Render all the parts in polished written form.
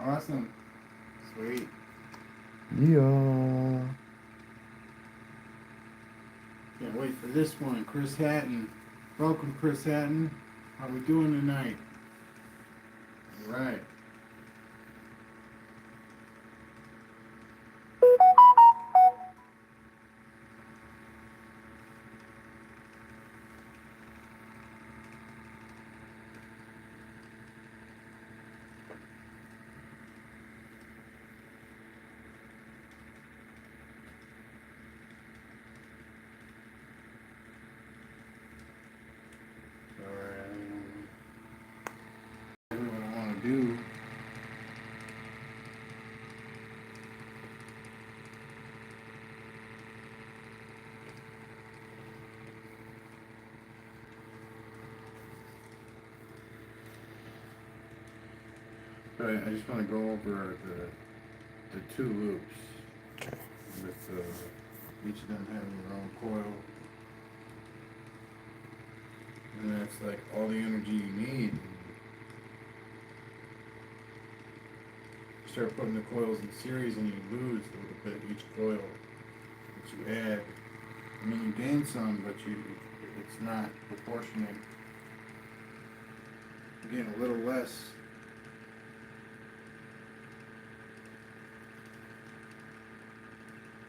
Awesome. Sweet. Yeah. Can't wait for this one. Chris Hatton. Welcome, Chris Hatton. How we doing tonight? All right. What I want to do. But I just want to go over the two loops with each of them having their own coil. And that's like all the energy you need. You start putting the coils in series and you lose a little bit each coil that you add. I mean, you gain some, but it's not proportionate. You gain a little less.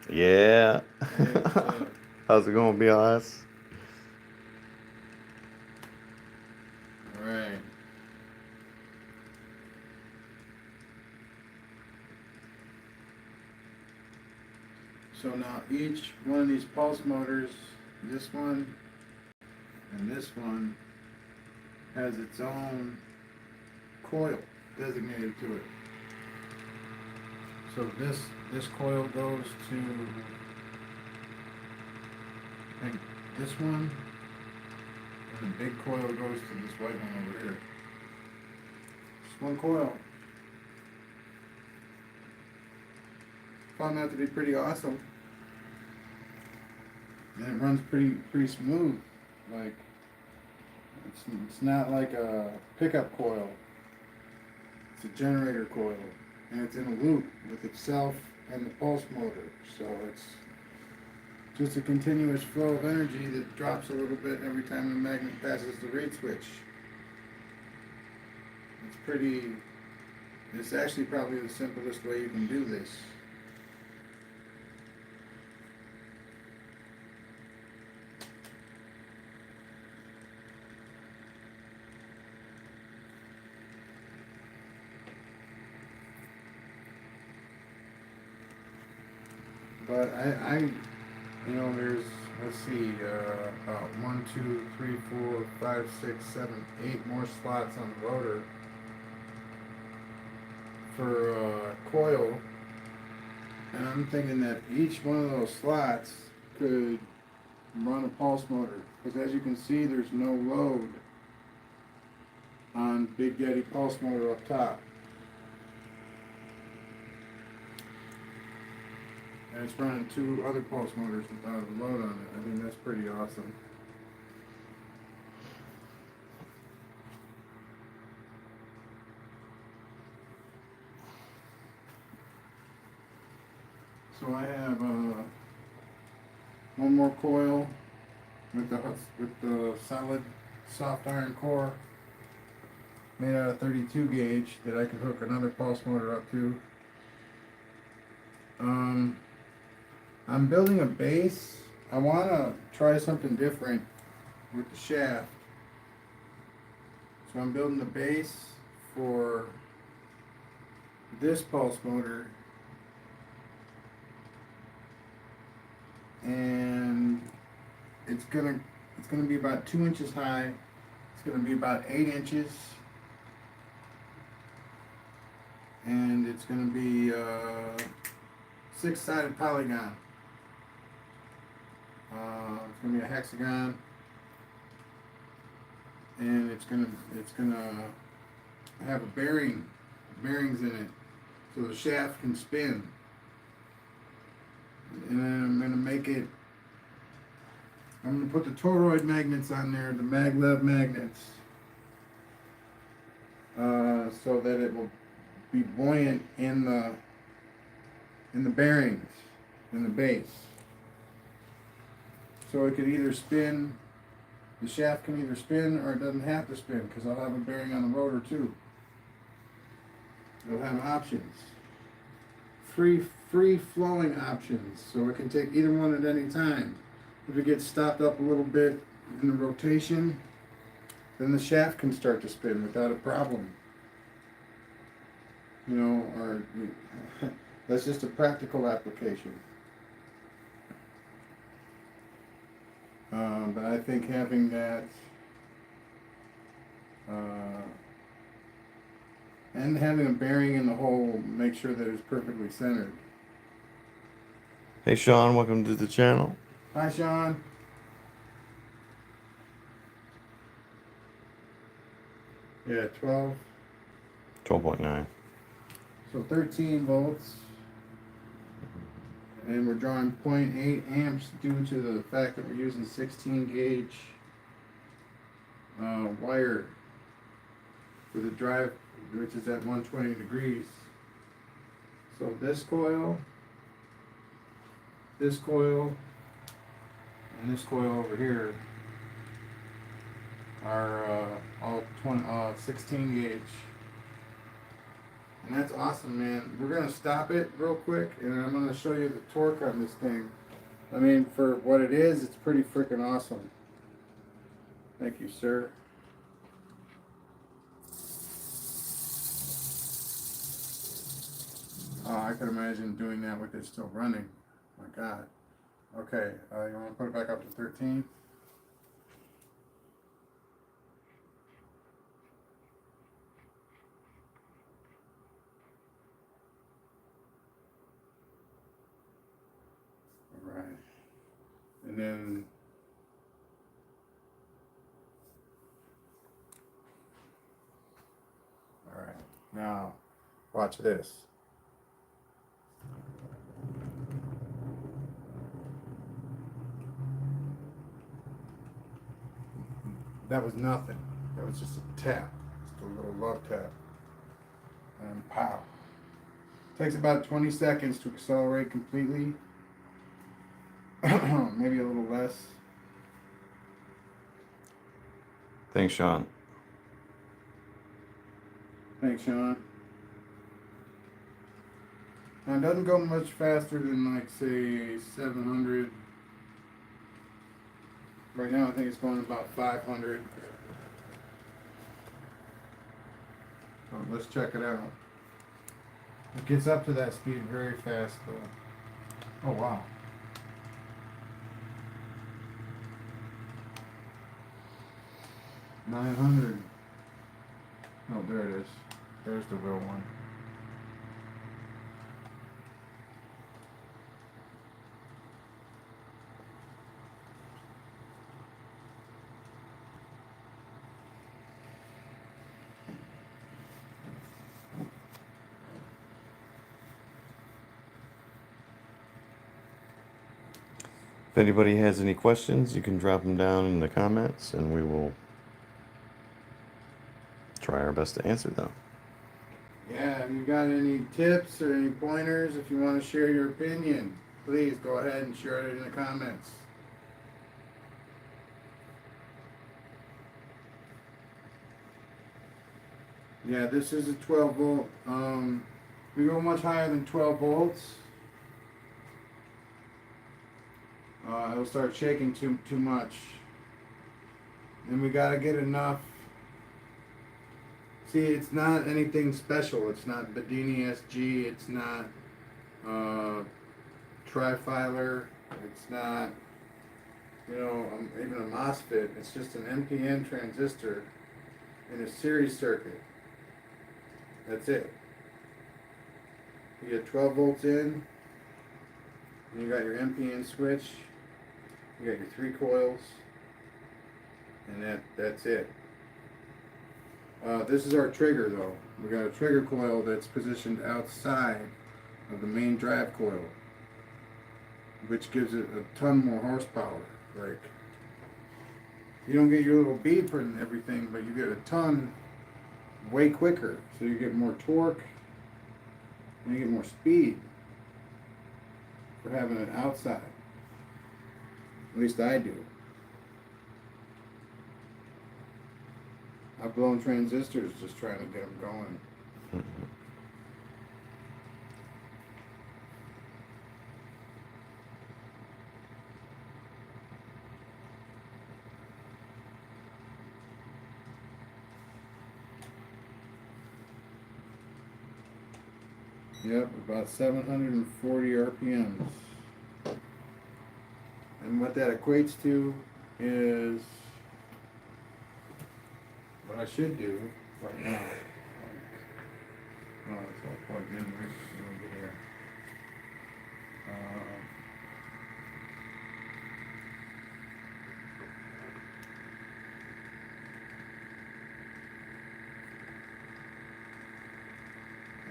Yeah. Hey, what's up? How's it going, BLS? All right. So now each one of these pulse motors, this one and this one, has its own coil designated to it. So this coil goes to, I think, this one, and the big coil goes to this white one over here. Just one coil. Found that to be pretty awesome. And it runs pretty smooth. Like it's not like a pickup coil. It's a generator coil, and it's in a loop with itself and the pulse motor. So it's just a continuous flow of energy that drops a little bit every time the magnet passes the reed switch. It's actually probably the simplest way you can do this. But there's, let's see, about 1, 2, 3, 4, 5, 6, 7, 8 more slots on the rotor for coil. And I'm thinking that each one of those slots could run a pulse motor. Because as you can see, there's no load on Big Yeti pulse motor up top. And it's running 2 other pulse motors without a load on it. I think that's pretty awesome. So I have one more coil with the solid soft iron core made out of 32 gauge that I can hook another pulse motor up to. I'm building a base. I want to try something different with the shaft. So I'm building the base for this pulse motor, and it's gonna be about 2 inches high. It's gonna be about 8 inches, and it's gonna be 6-sided polygon. It's gonna be a hexagon, and it's gonna have bearings in it, so the shaft can spin. And then I'm gonna put the toroid magnets on there, the maglev magnets, so that it will be buoyant in the bearings, in the base. So it could either spin, the shaft can either spin or it doesn't have to spin, because I'll have a bearing on the rotor too. It'll have options. Free flowing options, so it can take either one at any time. If it gets stopped up a little bit in the rotation, then the shaft can start to spin without a problem. You know, or that's just a practical application. But I think having that and having a bearing in the hole, make sure that it's perfectly centered. Hey Sean, welcome to the channel. Hi, Sean. Yeah, 12. 12.9. So 13 volts. And we're drawing 0.8 amps due to the fact that we're using 16 gauge wire for the drive, which is at 120 degrees. So this coil, and this coil over here are all 16 gauge. And that's awesome, man. We're going to stop it real quick, and I'm going to show you the torque on this thing. I mean, for what it is, it's pretty freaking awesome. Thank you, sir. Oh, I can imagine doing that with it still running. My God. Okay, you want to put it back up to 13? All right. And then all right. Now, watch this. That was nothing. That was just a tap. Just a little love tap. And pow. Takes about 20 seconds to accelerate completely. Maybe a little less. Thanks, Sean. Thanks, Sean. Now, it doesn't go much faster than, like, say, 700. Right now, I think it's going about 500. So let's check it out. It gets up to that speed very fast, though. Oh, wow. $900. Oh, there it is. There's the real one. If anybody has any questions, you can drop them down in the comments and we will try our best to answer them. Yeah, if you got any tips or any pointers, if you want to share your opinion, please go ahead and share it in the comments. Yeah, this is a 12 volt. We go much higher than 12 volts. It'll start shaking too much. And we gotta get enough. See, it's not anything special. It's not Bedini SG. It's not Trifilar. It's not, you know, even a MOSFET. It's just an NPN transistor in a series circuit. That's it. You get 12 volts in, and you got your NPN switch. You got your 3 coils, and that's it. This is our trigger, though. We got a trigger coil that's positioned outside of the main drive coil, which gives it a ton more horsepower. Like, you don't get your little beep and everything, but you get a ton way quicker. So you get more torque, And you get more speed for having it outside. At least I do. I've blown transistors just trying to get them going. Mhm. Yep, about 740 RPMs. And what that equates to is what I should do right now. Oh, it's all plugged in right over here.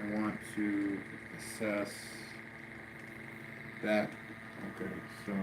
I want to assess that. Okay, so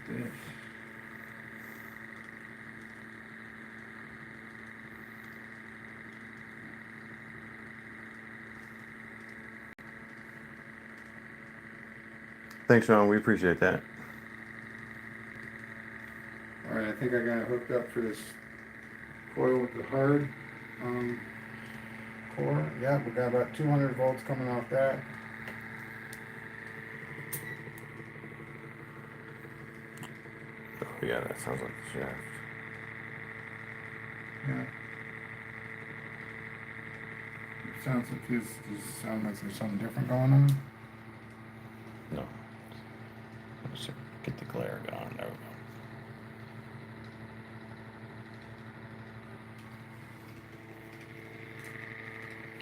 there's this. Thanks, Sean. We appreciate that. Alright, I think I got it hooked up for this coil with the hard core. Yeah, we got about 200 volts coming off that. Oh, yeah, that sounds like the shaft. Yeah. It sounds like this. Does it sound like there's something different going on? No. Let's get the glare going. There we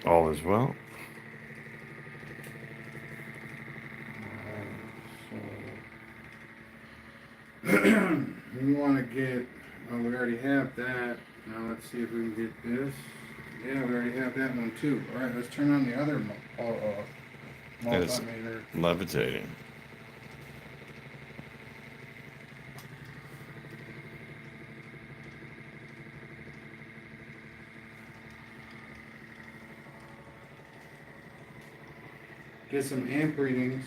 go. All is well. So we want to get. Oh, we already have that. Now let's see if we can get this. Yeah, we already have that one too. All right, let's turn on the other And it's multimeter. levitating. Get some amp readings.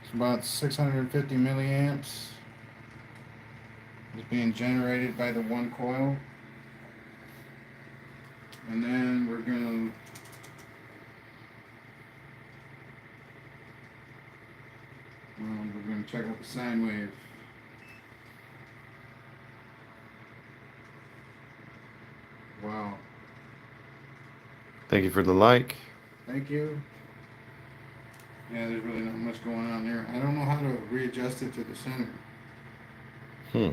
It's about 650 milliamps is being generated by the one coil. And then we're going to check out the sine wave. Wow. Thank you for the like. Thank you. Yeah, there's really not much going on there. I don't know how to readjust it to the center. Hmm.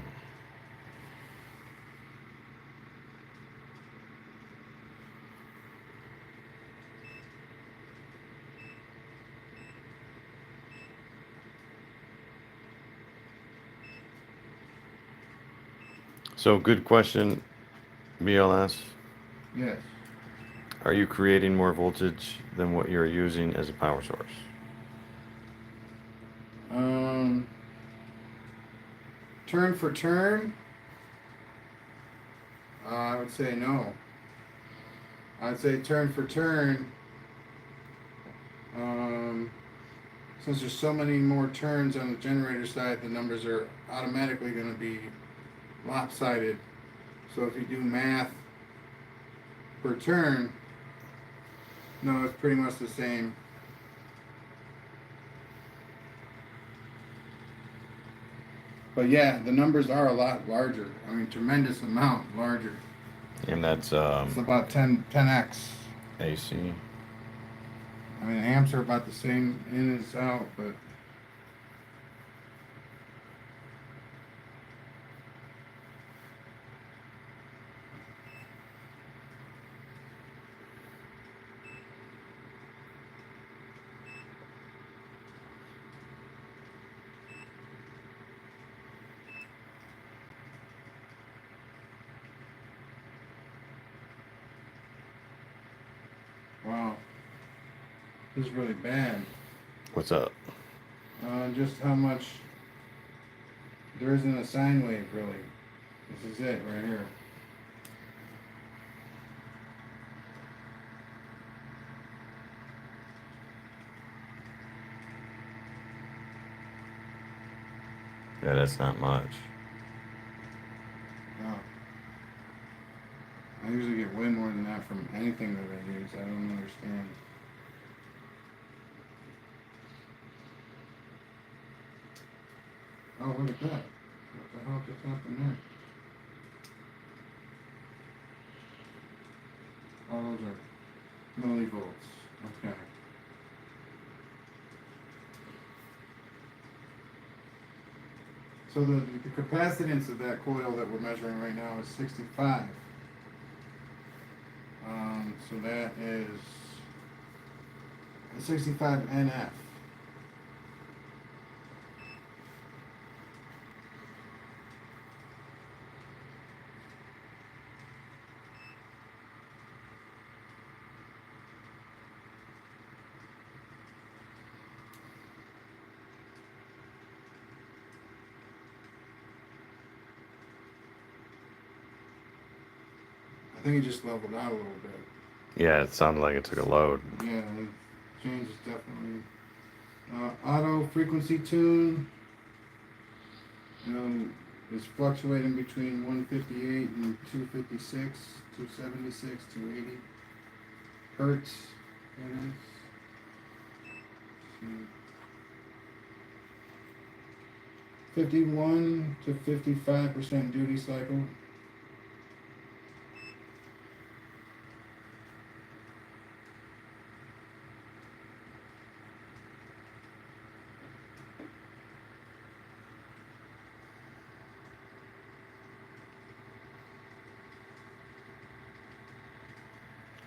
So, good question, BLS. Yes. Are you creating more voltage than what you're using as a power source? Turn for turn, I would say no. I'd say turn for turn, since there's so many more turns on the generator side, the numbers are automatically going to be lopsided. So if you do math per turn, no, it's pretty much the same. But yeah, the numbers are a lot larger. I mean, tremendous amount larger. And that's It's about 10x. AC. I mean, amps are about the same in as out, but wow, this is really bad. What's up? Just how much there isn't a sine wave, really. This is it right here. Yeah, that's not much. No. I usually get way more than that from anything that I use. I don't understand. Oh, look at that. What the hell just happened there? Oh, those are millivolts. Okay. So the capacitance of that coil that we're measuring right now is 65. So that is 65 NF. I think it just leveled out a little bit. Yeah, it sounded like it took a load. Yeah, the change is definitely auto frequency tune. Is fluctuating between 158 and 256, 276, 280 hertz. That is. 51 to 55% duty cycle.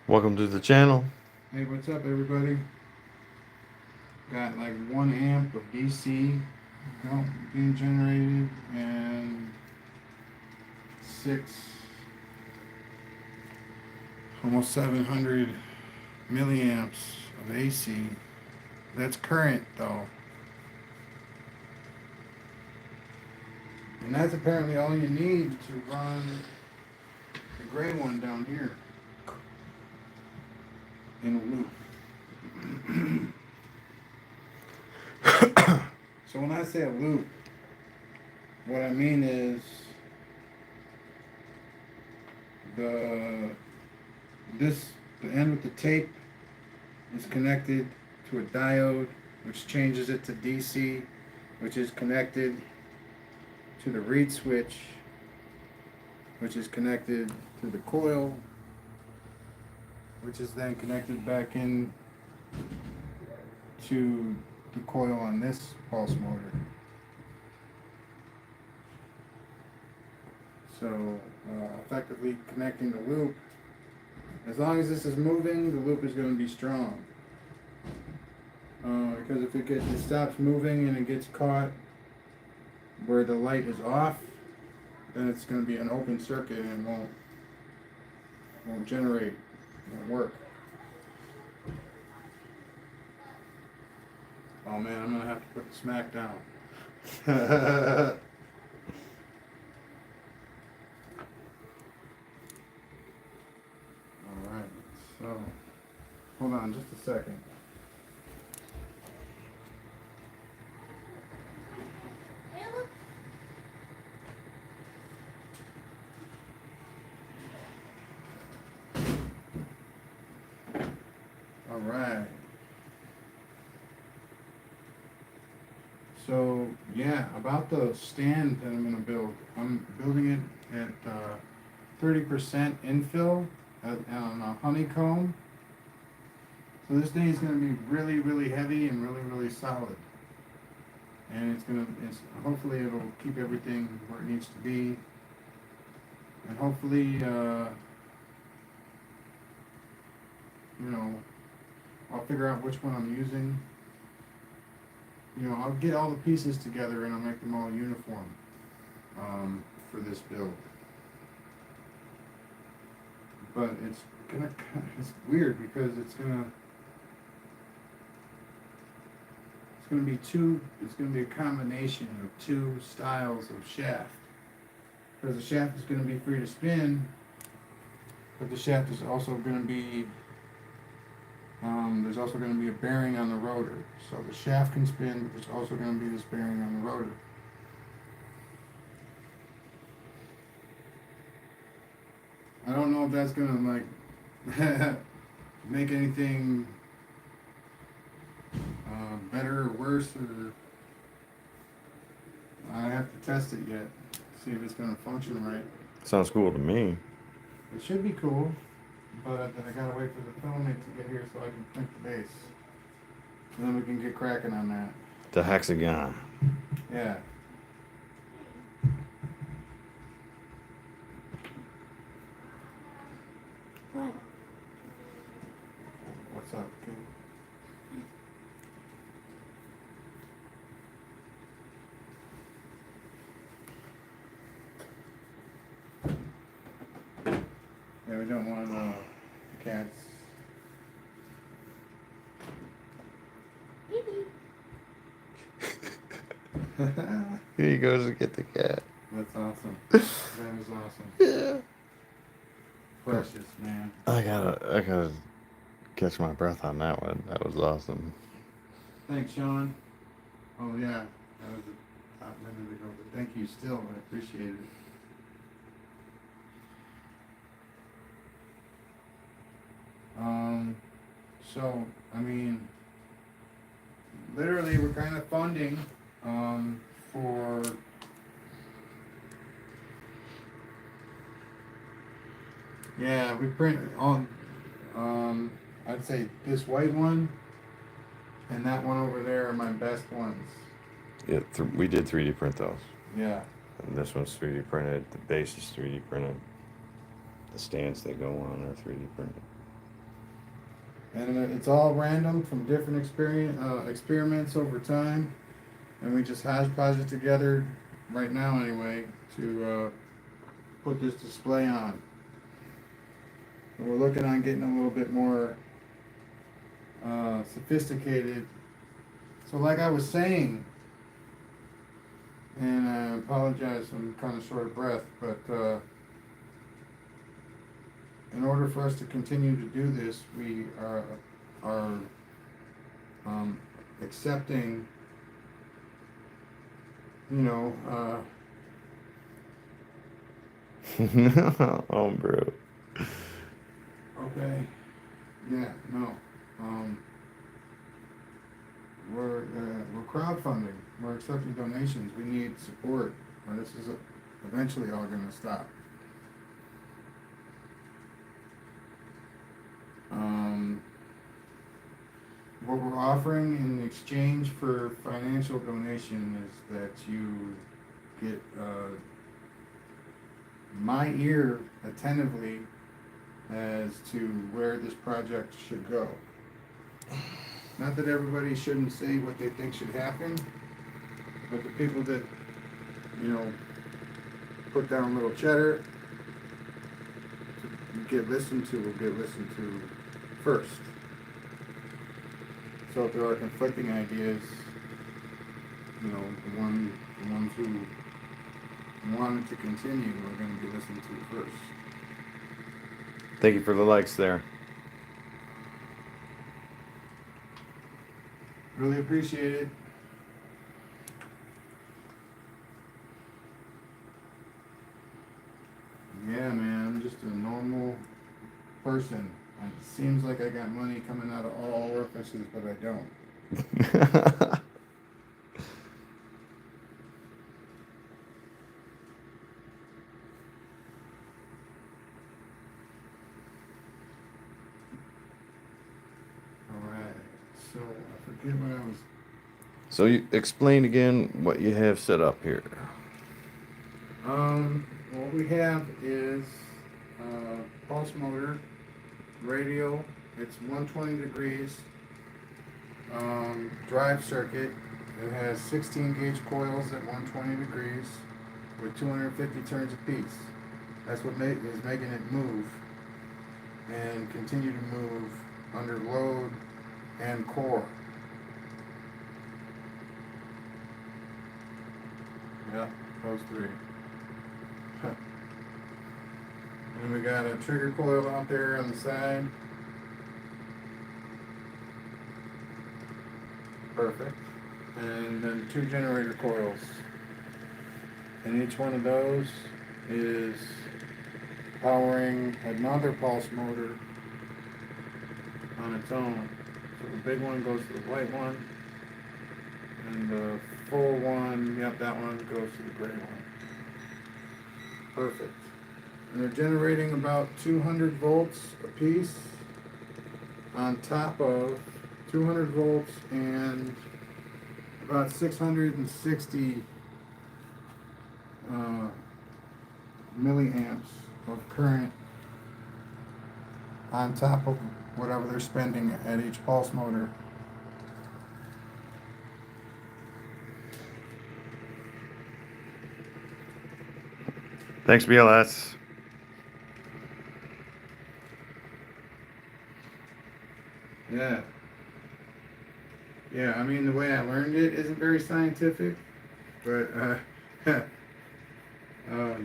Welcome to the channel. Hey, what's up, everybody? Got like 1 amp of DC being generated and almost 700 milliamps of AC. That's current though. And that's apparently all you need to run the gray one down here in a loop. So when I say a loop, what I mean is the end with the tape is connected to a diode, which changes it to DC, which is connected to the reed switch, which is connected to the coil, which is then connected back in to the coil on this pulse motor. So effectively connecting the loop. As long as this is moving, the loop is going to be strong. Because if it stops moving and it gets caught where the light is off, then it's going to be an open circuit and it won't generate, won't work. Oh man, I'm going to have to put the smack down. Alright, so hold on just a second. Alright. So yeah, about the stand that I'm gonna build. I'm building it at 30% infill on a honeycomb. So this thing is gonna be really, really heavy and really, really solid. And hopefully it'll keep everything where it needs to be. And hopefully, you know, I'll figure out which one I'm using. You know, I'll get all the pieces together and I'll make them all uniform for this build. But it's weird because it's gonna be a combination of two styles of shaft. Because the shaft is gonna be free to spin, but the shaft is also gonna be there's also going to be a bearing on the rotor. So the shaft can spin, but there's also going to be this bearing on the rotor. I don't know if that's going to like make anything better or worse, or I have to test it yet, see if it's going to function right. Sounds cool to me. It should be cool. But I gotta wait for the filament to get here so I can print the base. And then we can get cracking on that. The hexagon. Yeah. What's up, kid? Yeah, we don't want cats. Here he goes to get the cat. That's awesome. That is awesome. Yeah. Precious, man. I gotta catch my breath on that one. That was awesome. Thanks, Sean. Oh yeah, that was a top minute ago, but thank you still. I appreciate it. So, I mean, literally we're kind of funding, for, yeah, we print on, I'd say this white one and that one over there are my best ones. Yeah, we did 3D print those. Yeah. And this one's 3D printed. The base is 3D printed. The stands they go on are 3D printed. And it's all random from different experiments over time, and we just hodgepodge it together right now anyway to put this display on. And we're looking on getting a little bit more sophisticated. So like I was saying, and I apologize, I'm kind of short of breath, but in order for us to continue to do this, we are accepting, you know, Oh, bro. okay, yeah, no, we're crowdfunding, we're accepting donations, we need support, or this is eventually all gonna stop. What we're offering in exchange for financial donation is that you get my ear attentively as to where this project should go. Not that everybody shouldn't say what they think should happen, but the people that, you know, put down a little cheddar to get listened to will get listened to first. So if there are conflicting ideas, you know, the ones who wanted to continue are going to be listened to first. Thank you for the likes there. Really appreciate it. Yeah, man, I'm just a normal person. It seems like I got money coming out of all orifices, but I don't. forget what I was. So you explain again what you have set up here. What we have is pulse motor, radial. It's 120 degrees. Drive circuit. It has 16 gauge coils at 120 degrees with 250 turns apiece. That's what is making it move and continue to move under load and core. Yeah, those three. And we got a trigger coil out there on the side. Perfect. And then 2 generator coils. And each one of those is powering another pulse motor on its own. So the big one goes to the white one, and the full one, yep, that one goes to the gray one. Perfect. And they're generating about 200 volts apiece on top of 200 volts and about 660 milliamps of current on top of whatever they're spending at each pulse motor. Thanks, BLS. Yeah. Yeah, I mean, the way I learned it isn't very scientific, but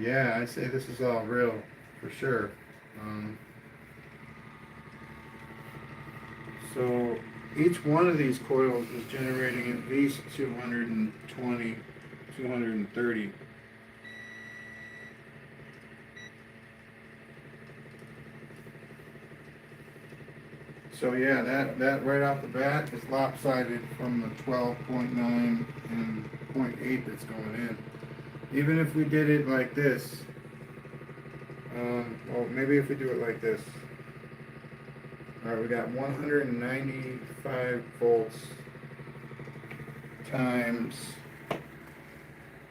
yeah, I'd say this is all real, for sure. So each one of these coils is generating at least 220, 230. So yeah, that right off the bat is lopsided from the 12.9 and 0.8 that's going in. Even if we did it like this, well, maybe if we do it like this. All right, we got 195 volts times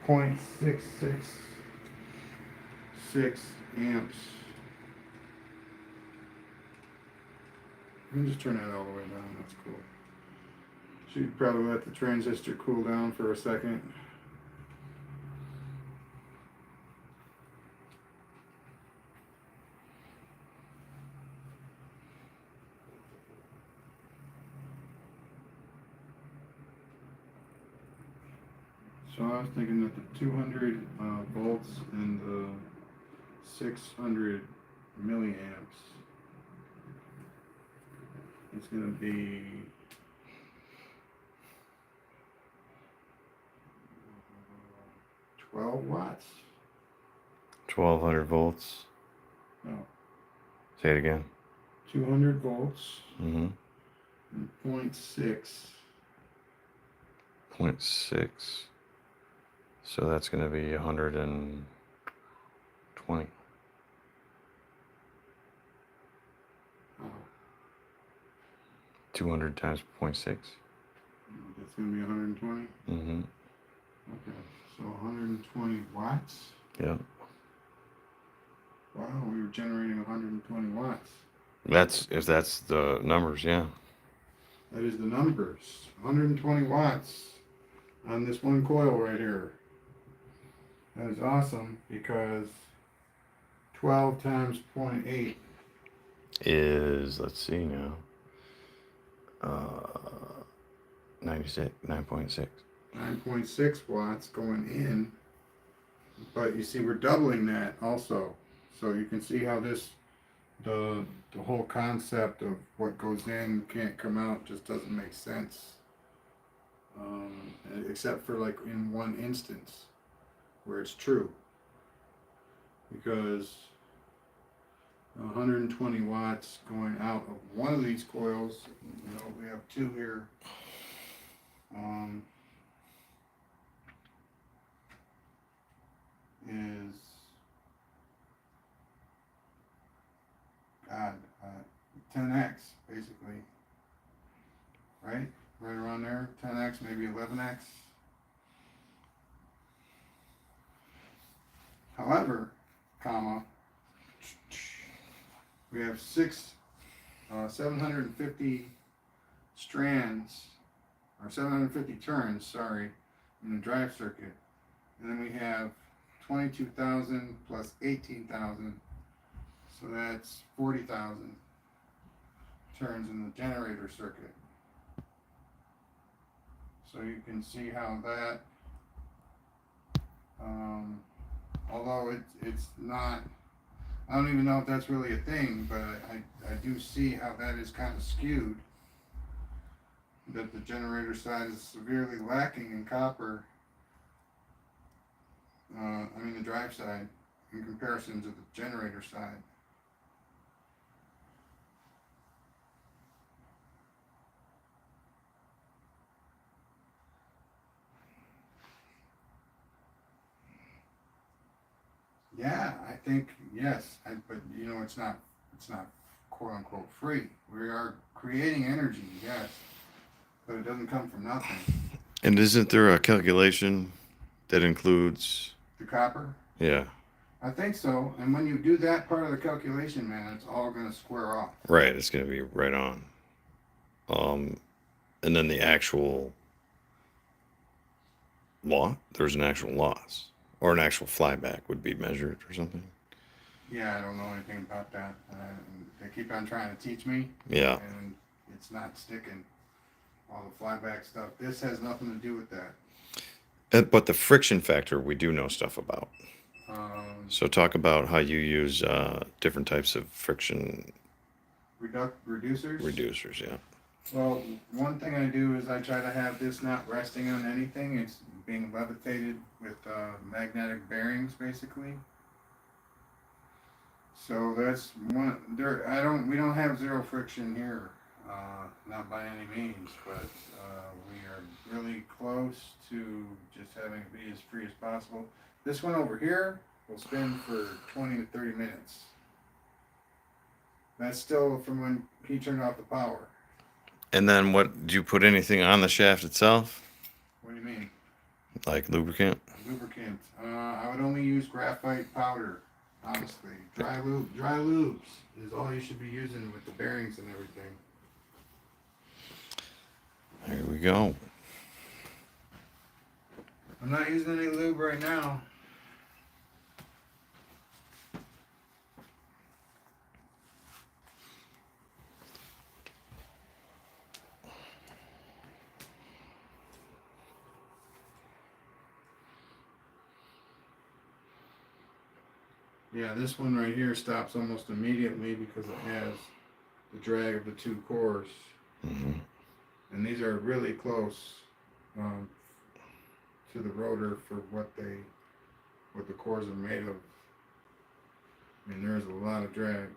0.666 amps. Let me just turn that all the way down. That's cool. Should probably let the transistor cool down for a second. So I was thinking that the 200 volts and the 600 milliamps is going to be 12 watts. 1200 volts. No, Say it again. 200 volts Mm-hmm. and 0.6. 0.6. So that's going to be 120. Oh, 200 times 0.6. that's going to be 120. Mm-hmm. Okay, so 120 watts. Yeah. Wow, we were generating 120 watts. If that's the numbers, yeah. That is the numbers. 120 watts on this one coil right here. That is awesome because 12 times 0.8 Is, let's see now, 96, 9.6. 9.6 watts going in. But you see, we're doubling that also. So you can see how the whole concept of what goes in can't come out just doesn't make sense. Except for like in one instance where it's true. Because 120 watts going out of one of these coils, we have 2 here. Is God 10x basically, right? right around there, 10x, maybe 11x. However, comma, we have 750 strands, or 750 turns, sorry, in the drive circuit. And then we have 22,000 plus 18,000, so that's 40,000 turns in the generator circuit. So you can see how that, although it's not, I don't even know if that's really a thing, but I do see how that is kind of skewed. That the generator side is severely lacking in copper. The drive side in comparison to the generator side. Yeah, I think yes, but you know it's not quote unquote free. We are creating energy, yes, but it doesn't come from nothing. And isn't there a calculation that includes The copper? Yeah. I think so. And when you do that part of the calculation, man, it's all going to square off. Right, it's going to be right on. And then the actual there's an actual loss or an actual flyback would be measured or something. Yeah, I don't know anything about that. They keep on trying to teach me. Yeah. And it's not sticking. All the flyback stuff. This has nothing to do with that. But the friction factor we do know stuff about. So talk about how you use different types of friction reducers. Reducers, yeah. Well, one thing I do is I try to have this not resting on anything. It's being levitated with magnetic bearings, basically. So that's one. We don't have zero friction here, not by any means, but we are really close to just having it be as free as possible. This one over here will spin for 20 to 30 minutes. That's still from when he turned off the power. And then do you put anything on the shaft itself? What do you mean? Like lubricant? Lubricant. I would only use graphite powder, honestly. Dry lubes is all you should be using with the bearings and everything. There we go. I'm not using any lube right now. Yeah, this one right here stops almost immediately because it has the drag of the two cores. Mm-hmm. And these are really close to the rotor for what the cores are made of. I mean, there's a lot of drag.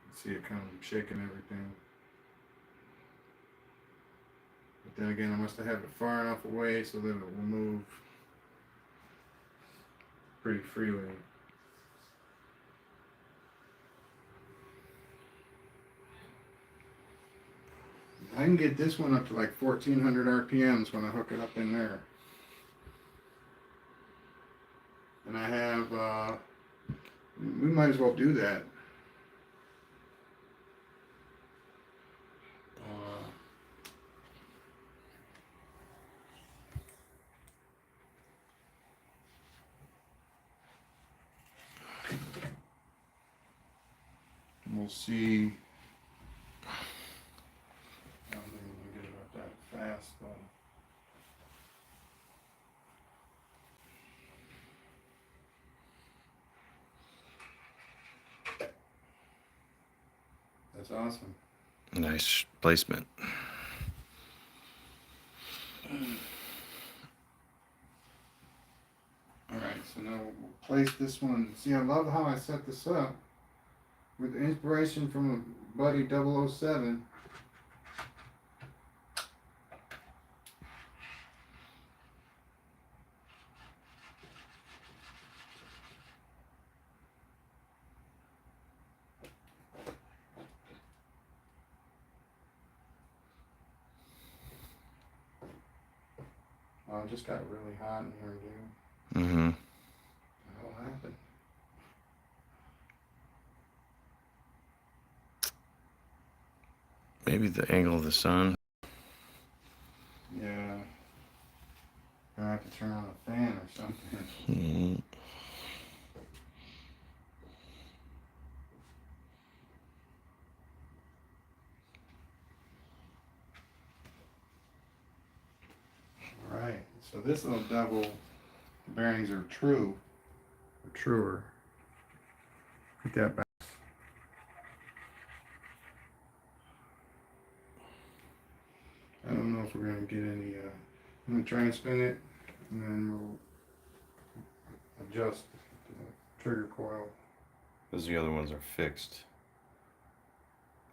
You see it kind of shaking everything. But then again, I must have it far enough away so that it will move pretty freely. I can get this one up to like 1400 RPMs when I hook it up in there. And I have, we might as well do that. We'll see. I don't think we can get it up that fast, but. That's awesome. Nice placement. Alright, so now we'll place this one. See, I love how I set this up with inspiration from a buddy 007. Oh, it just got really hot in here, dude. Mm-hmm. What happened? Maybe the angle of the sun. Yeah. Gonna have to turn on a fan or something. Mm-hmm. Alright, so this little devil, the bearings are true. Or truer. Put that back. I don't know if we're gonna get any, I'm gonna try and spin it, and then we'll adjust the trigger coil. Because the other ones are fixed.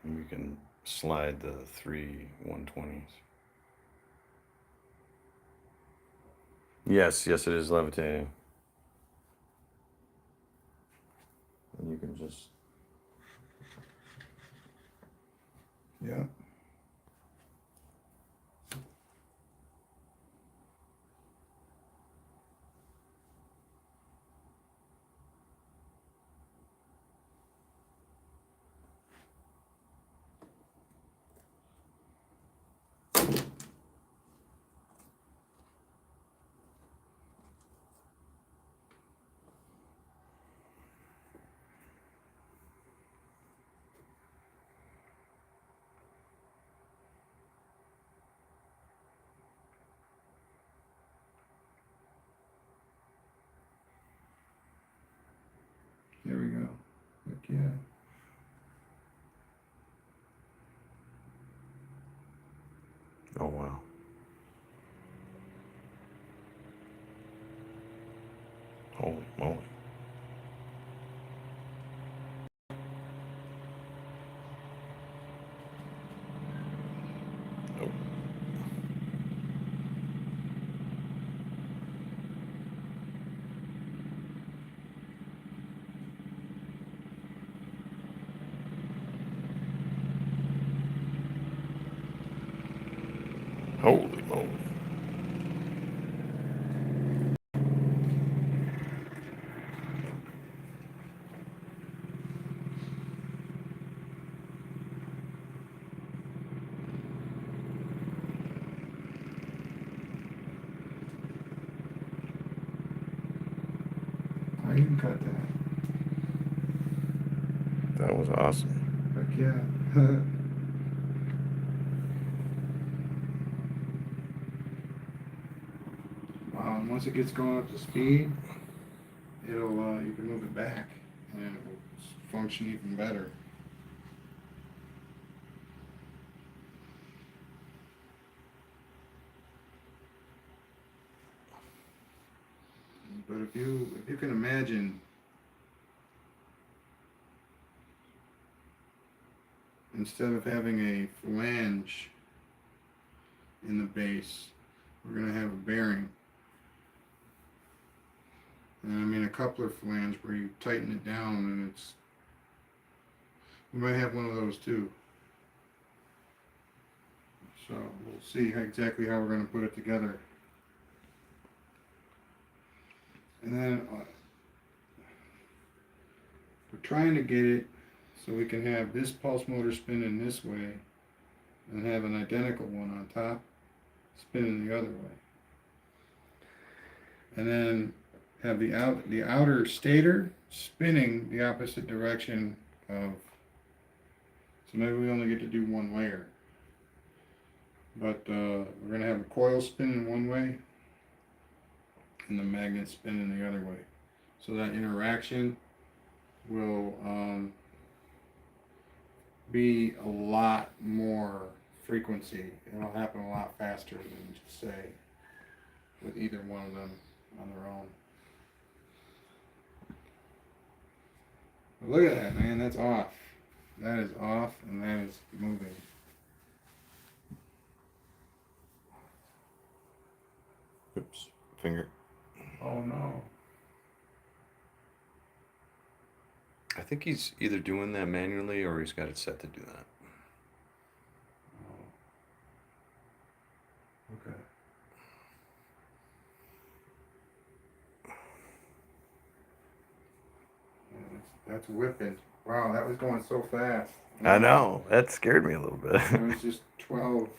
And we can slide the 3 120s. Yes, it is levitating. And you can just... Yeah. There we go. Heck yeah. Oh, wow. Holy moly. Oh. Holy moly. Oh, you can cut that. That was awesome. Heck yeah. Once it gets going up to speed, it'll you can move it back, and it will function even better. But if you can imagine, instead of having a flange in the base, we're going to have a bearing. And I mean a coupler flange where you tighten it down, and we might have one of those too. So we'll see exactly how we're going to put it together. And then we're trying to get it so we can have this pulse motor spinning this way and have an identical one on top spinning the other way. And then have the outer stator spinning the opposite direction of, so maybe we only get to do one layer. But we're going to have a coil spinning one way and the magnet spinning the other way. So that interaction will be a lot more frequency. It'll happen a lot faster than just say with either one of them on their own. But look at that, man. That's off. That is off, and that is moving. Oops. Finger. Oh no. I think he's either doing that manually or he's got it set to do that. Oh. Okay. That's whipping. Wow, that was going so fast. I know. That scared me a little bit. It was just 12.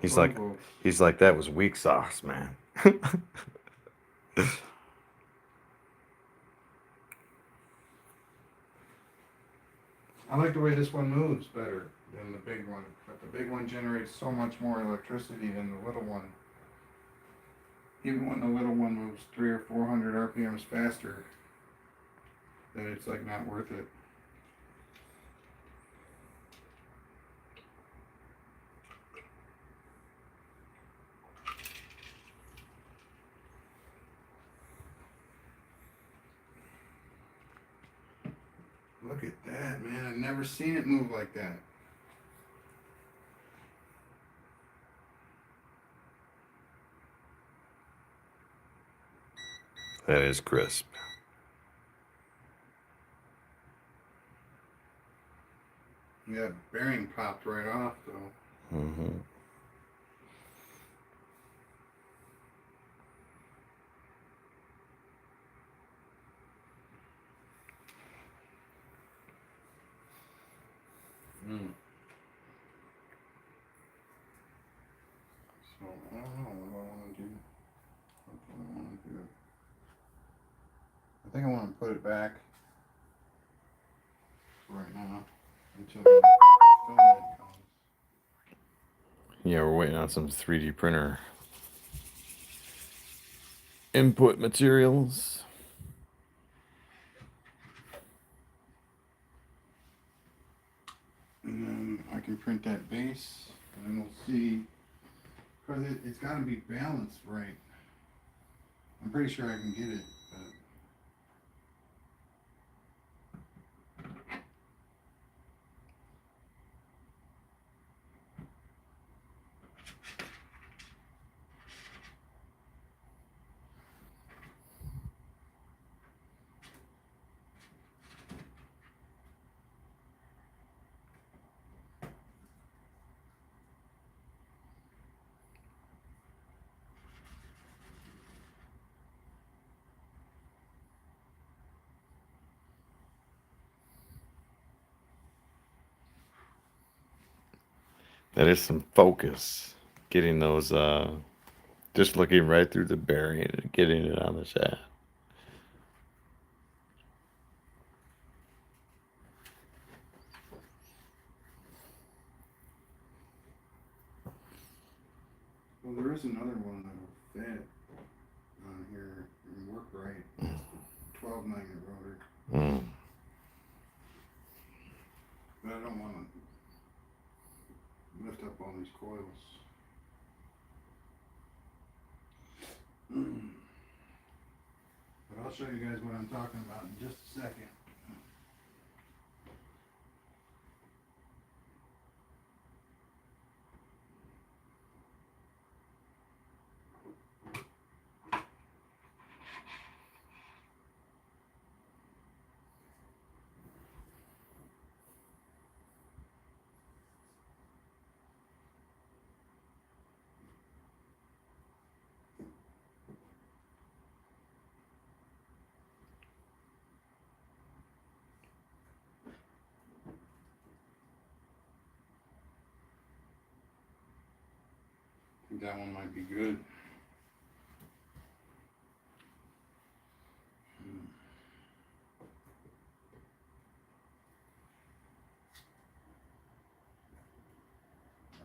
He's 12 like, volts. that was weak sauce, man. I like the way this one moves better than the big one, but the big one generates so much more electricity than the little one. Even when the little one moves 300 or 400 RPMs faster, then it's like not worth it. Look at that, man. I've never seen it move like that. That is crisp. Yeah, bearing popped right off though. Mm-hmm. So I don't know what I want to do. What do I want to do? I think I want to put it back right now until the filament comes. Yeah, we're waiting on some 3D printer input materials. And then I can print that base, and then we'll see. Because it's got to be balanced right. I'm pretty sure I can get it. But That is some focus. Getting those, just looking right through the bearing and getting it on the shaft. well, there is another one that'll fit on here and work right. It's the 12 magnet rotor. Mm. But I don't want to lift up all these coils. But I'll show you guys what I'm talking about in just a second. I think that one might be good.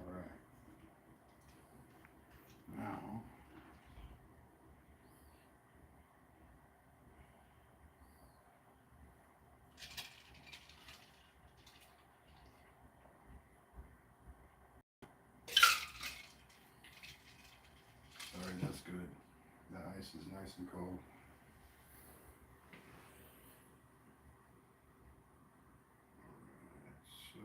Alright. Now, alright, that's good. The ice is nice and cold. So,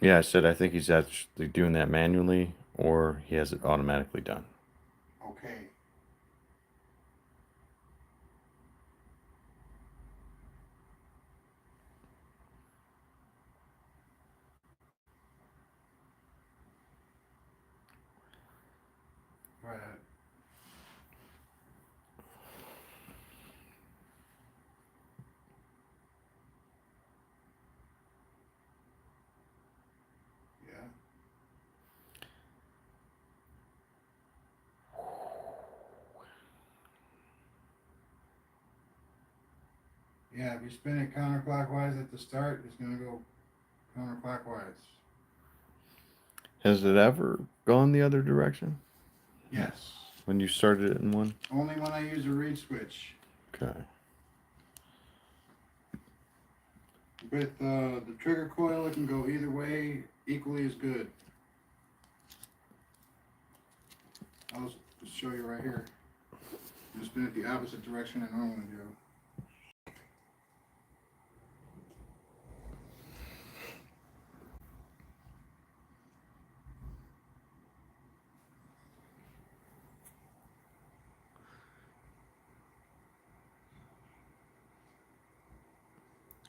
Yeah, I said I think he's actually doing that manually, or he has it automatically done. Okay. Right. Yeah. Yeah, if you spin it counterclockwise at the start, it's gonna go counterclockwise. Has it ever gone the other direction Yes. when you started it in one? Only when I use a reed switch. Okay. With the trigger coil, it can go either way, equally as good. I'll just show you right here. Just spin it the opposite direction I normally do.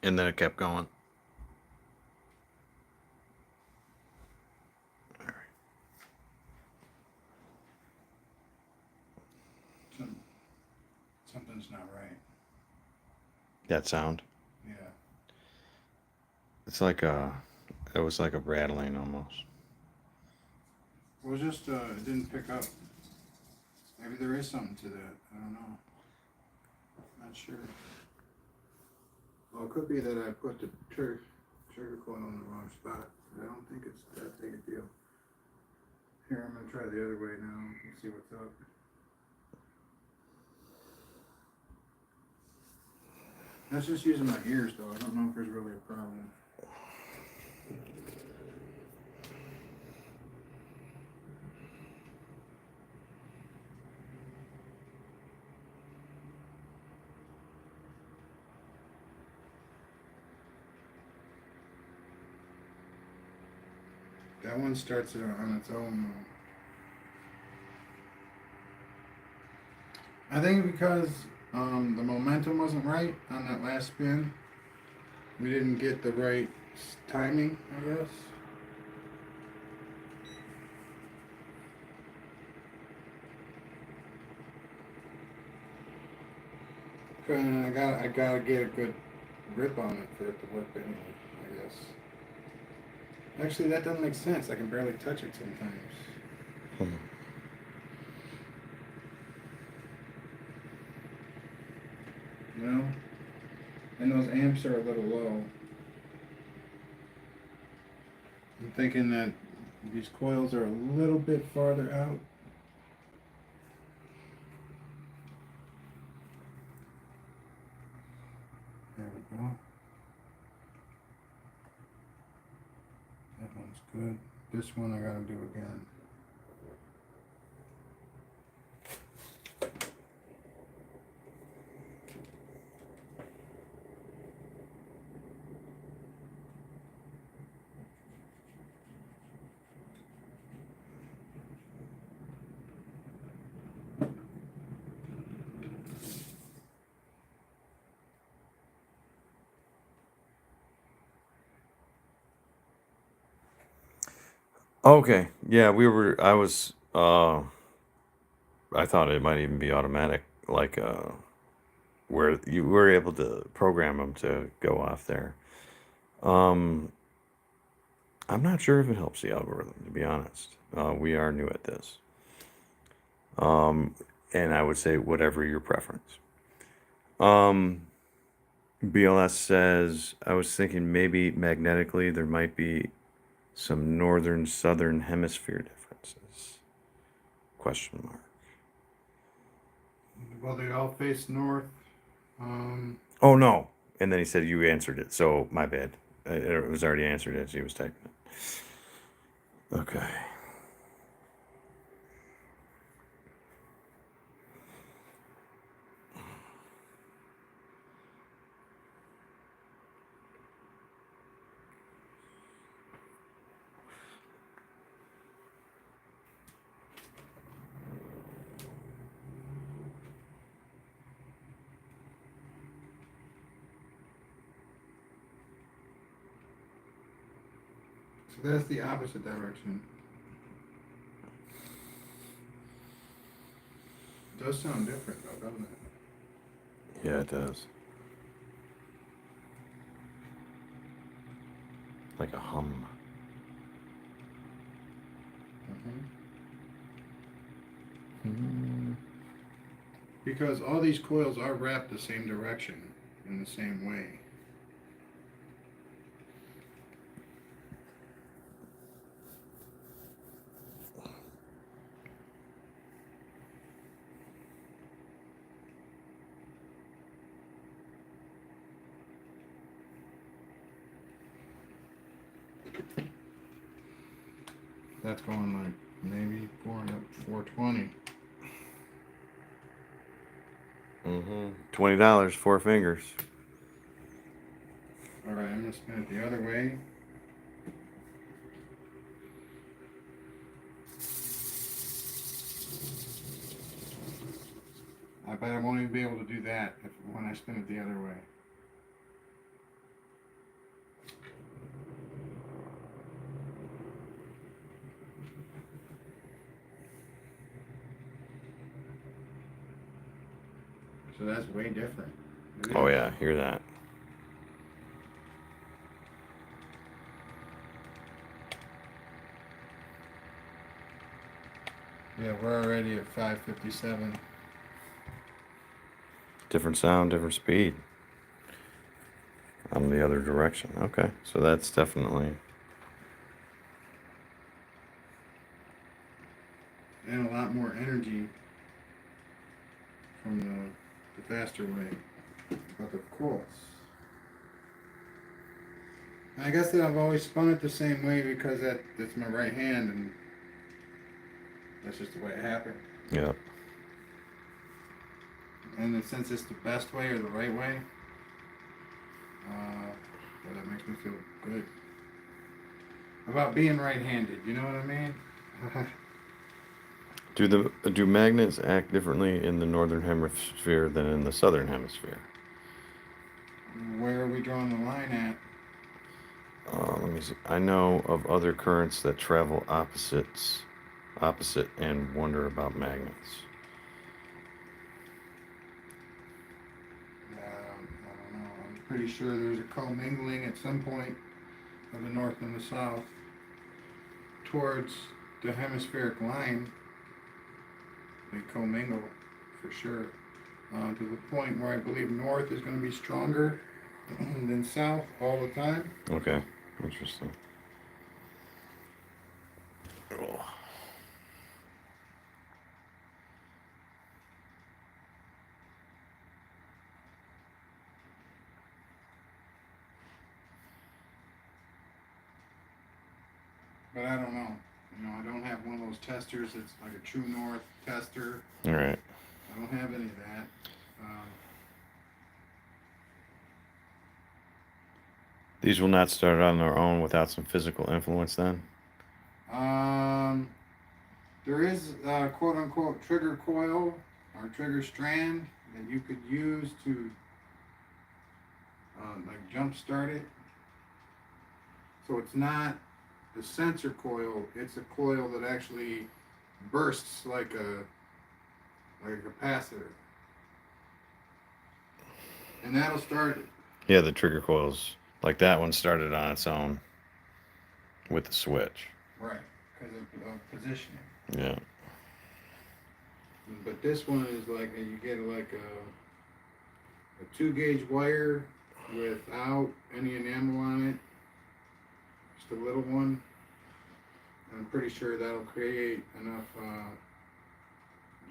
And then it kept going. Something's not right. That sound. Yeah. It's like it was like a rattling almost. It was just, it didn't pick up. Maybe there is something to that. I don't know. Not sure. Well, it could be that I put the trigger coil in the wrong spot. I don't think it's that big a deal. Here, I'm going to try the other way now and see what's up. That's just using my ears, though. I don't know if there's really a problem. That one starts it on its own. I think because the momentum wasn't right on that last spin. We didn't get the right timing, I guess. And I gotta get a good grip on it for it to work anyway, I guess. Actually, that doesn't make sense. I can barely touch it sometimes. You know? And those amps are a little low. I'm thinking that these coils are a little bit farther out. There we go. That one's good. This one I gotta do again. Okay. Yeah, we were. I was. I thought it might even be automatic, like where you were able to program them to go off there. Um, I'm not sure if it helps the algorithm, to be honest. We are new at this. Um, and I would say whatever your preference. Um, BLS says I was thinking maybe magnetically there might be some northern southern hemisphere differences. Question mark. Well, they all face north. Oh no. And then he said you answered it. So my bad. It was already answered as he was typing it. Okay. So that's the opposite direction. It does sound different though, doesn't it? Yeah, it does. Like a hum. Mm-hmm. Because all these coils are wrapped the same direction in the same way. That's going like maybe 420. $20, 4 fingers. Alright, I'm gonna spin it the other way. I bet I won't even be able to do that when I spin it the other way. So that's way different. Oh yeah, hear that. Yeah, we're already at 557. Different sound, different speed. On the other direction. Okay, so that's definitely. And a lot more energy from the faster way. But of course. I guess that I've always spun it the same way because that's my right hand and that's just the way it happened. Yeah. And since it's the best way or the right way, well, that makes me feel good about being right-handed. You know what I mean? Do magnets act differently in the northern hemisphere than in the southern hemisphere? Where are we drawing the line at? Let me see. I know of other currents that travel opposite, and wonder about magnets. I don't know. I'm pretty sure there's a commingling at some point of the north and the south towards the hemispheric line. They commingle for sure. To the point where I believe north is going to be stronger than south all the time. Okay, interesting. Oh. But I don't know. You know, I don't have one of those testers that's like a true north tester. All right. I don't have any of that. These will not start on their own without some physical influence then? There is a quote unquote trigger coil or trigger strand that you could use to like jump start it. So it's not the sensor coil, it's a coil that actually bursts like a capacitor. And that'll start it. Yeah, the trigger coils, like that one, started on its own with the switch. Right, because of positioning. Yeah. But this one is like you get like a 2-gauge wire without any enamel on it, just a little one. I'm pretty sure that'll create enough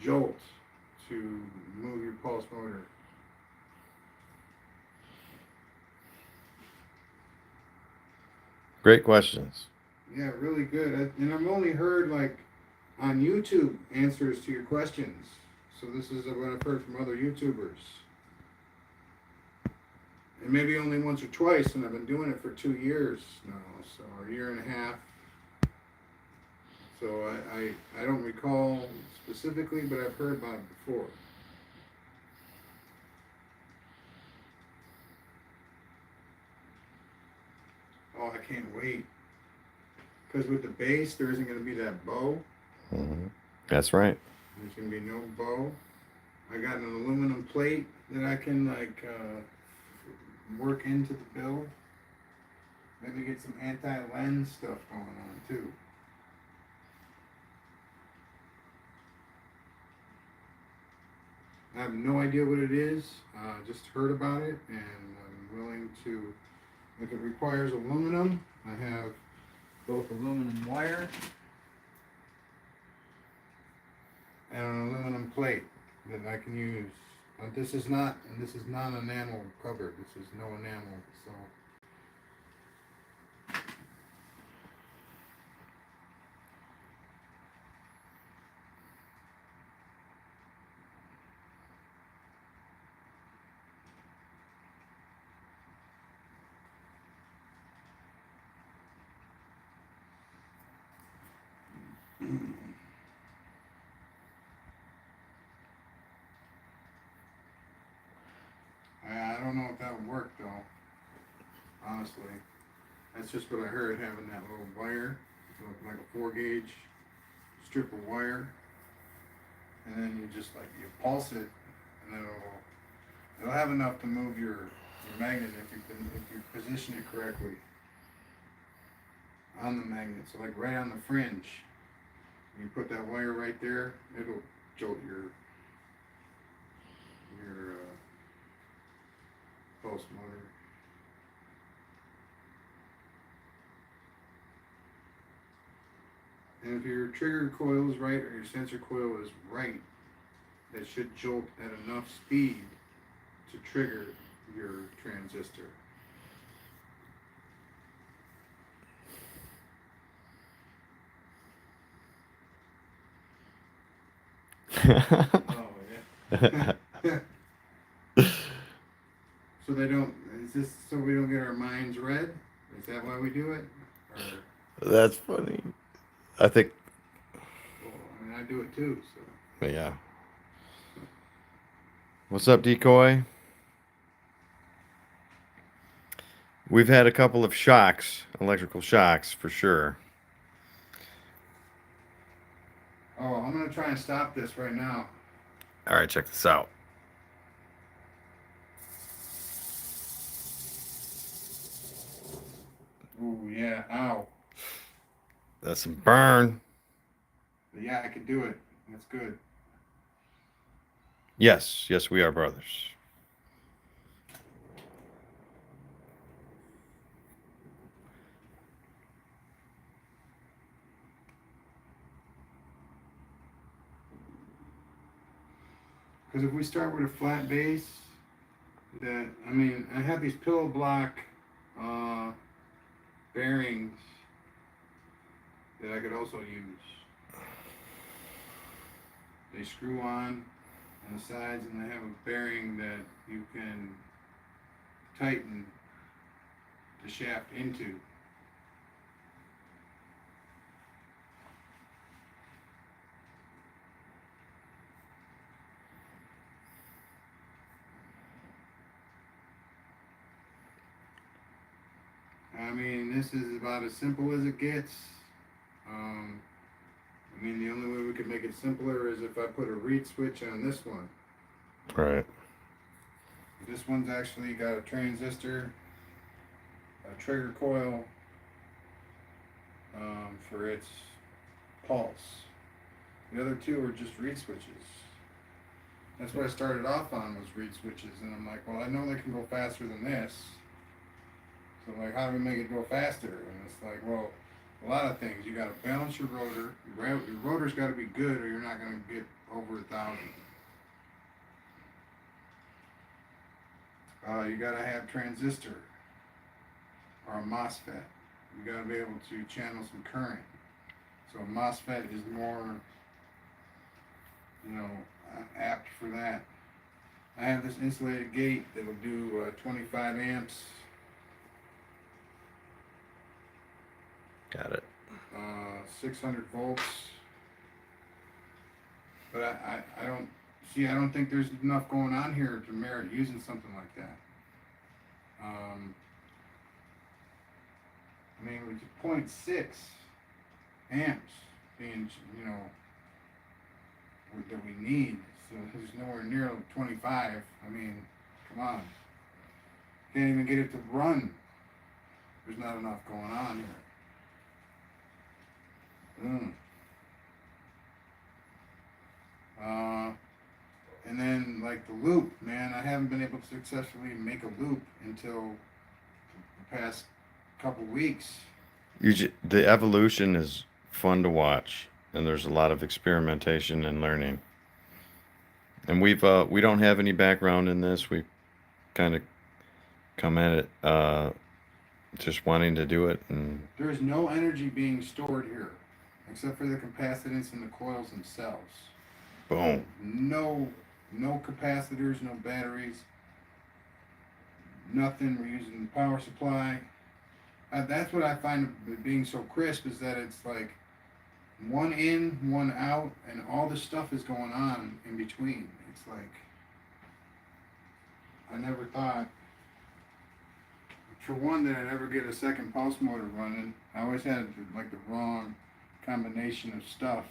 jolt to move your pulse motor. Great questions. Yeah, really good. And I've only heard like on YouTube answers to your questions. So this is what I've heard from other YouTubers. And maybe only once or twice, and I've been doing it for 2 years now, so a year and a half. So I don't recall specifically, but I've heard about it before. Oh, I can't wait because with the base there isn't going to be that bow. That's right. There's going to be no bow. I got an aluminum plate that I can like work into the build. Maybe get some anti-lens stuff going on too. I have no idea what it is. Just heard about it, and I'm willing to. If it requires aluminum, I have both aluminum wire and an aluminum plate that I can use. This is not enamel covered. This is no enamel, so. I don't know if that would work though, honestly. That's just what I heard, having that little wire, like a 4-gauge strip of wire, and then you just like, you pulse it, and it'll have enough to move your magnet if you position it correctly on the magnet. So like right on the fringe, you put that wire right there, it'll jolt your pulse motor. And if your trigger coil is right or your sensor coil is right, that should jolt at enough speed to trigger your transistor. Oh yeah. So they don't. Is this so we don't get our minds read? Is that why we do it? Or, That's funny. I think. well, I mean, I do it too. So. But yeah. What's up, Decoy? We've had a couple of shocks, electrical shocks for sure. Oh, I'm gonna try and stop this right now. All right, check this out. Ooh, yeah, ow. That's some burn. But yeah, I could do it. That's good. Yes, yes, we are brothers. Because if we start with a flat base, I have these pillow block bearings that I could also use. They screw on the sides, and they have a bearing that you can tighten the shaft into. I mean, this is about as simple as it gets. The only way we could make it simpler is if I put a reed switch on this one. Right. This one's actually got a transistor, a trigger coil for its pulse. The other two are just reed switches. That's what I started off on, was reed switches, and I'm like, well, I know they can go faster than this. So like, how do we make it go faster? And it's like, well, a lot of things. You got to balance your rotor. Your rotor's got to be good, or you're not going to get over 1,000. You got to have transistor or a MOSFET. You got to be able to channel some current. So a MOSFET is more, apt for that. I have this insulated gate that will do 25 amps. Got it. 600 volts. But I don't think there's enough going on here to merit using something like that. With 0.6, amps being, you know, that we need. So there's nowhere near 25. I mean, come on. Can't even get it to run. There's not enough going on here. And then like the loop, man, I haven't been able to successfully make a loop until the past couple weeks. The evolution is fun to watch, and there's a lot of experimentation and learning. And we don't have any background in this. We kind of come at it just wanting to do it, and There is no energy being stored here, except for the capacitance in the coils themselves. boom. No capacitors, no batteries, nothing. We're using the power supply. That's what I find being so crisp, is that it's like one in, one out, and all this stuff is going on in between. It's like, I never thought, for one, that I'd ever get a second pulse motor running. I always had like the wrong combination of stuff.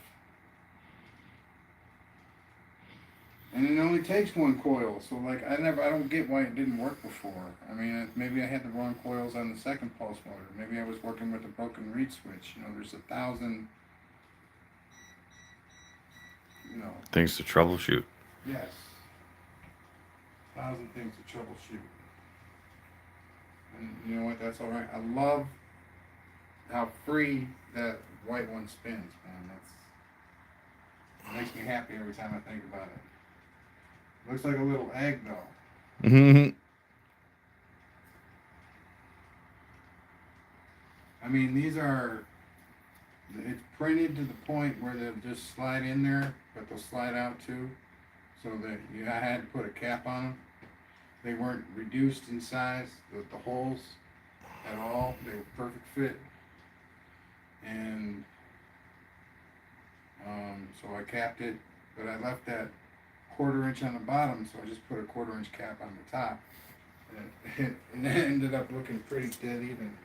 And it only takes one coil, so like I don't get why it didn't work before. I mean, maybe I had the wrong coils on the second pulse motor. Maybe I was working with a broken reed switch. You know, there's 1,000, you know. Things to troubleshoot. Yes. 1,000 things to troubleshoot. And you know what? That's all right. I love how free that white one spins, man. It makes me happy every time I think about it. Looks like a little egg, though. Mm-hmm. I mean, it's printed to the point where they'll just slide in there, but they'll slide out too. So that I had to put a cap on them. They weren't reduced in size, the holes at all. They were perfect fit. And so I capped it, but I left that 1/4 inch on the bottom, so I just put a 1/4 inch cap on the top. And it ended up looking pretty dead even.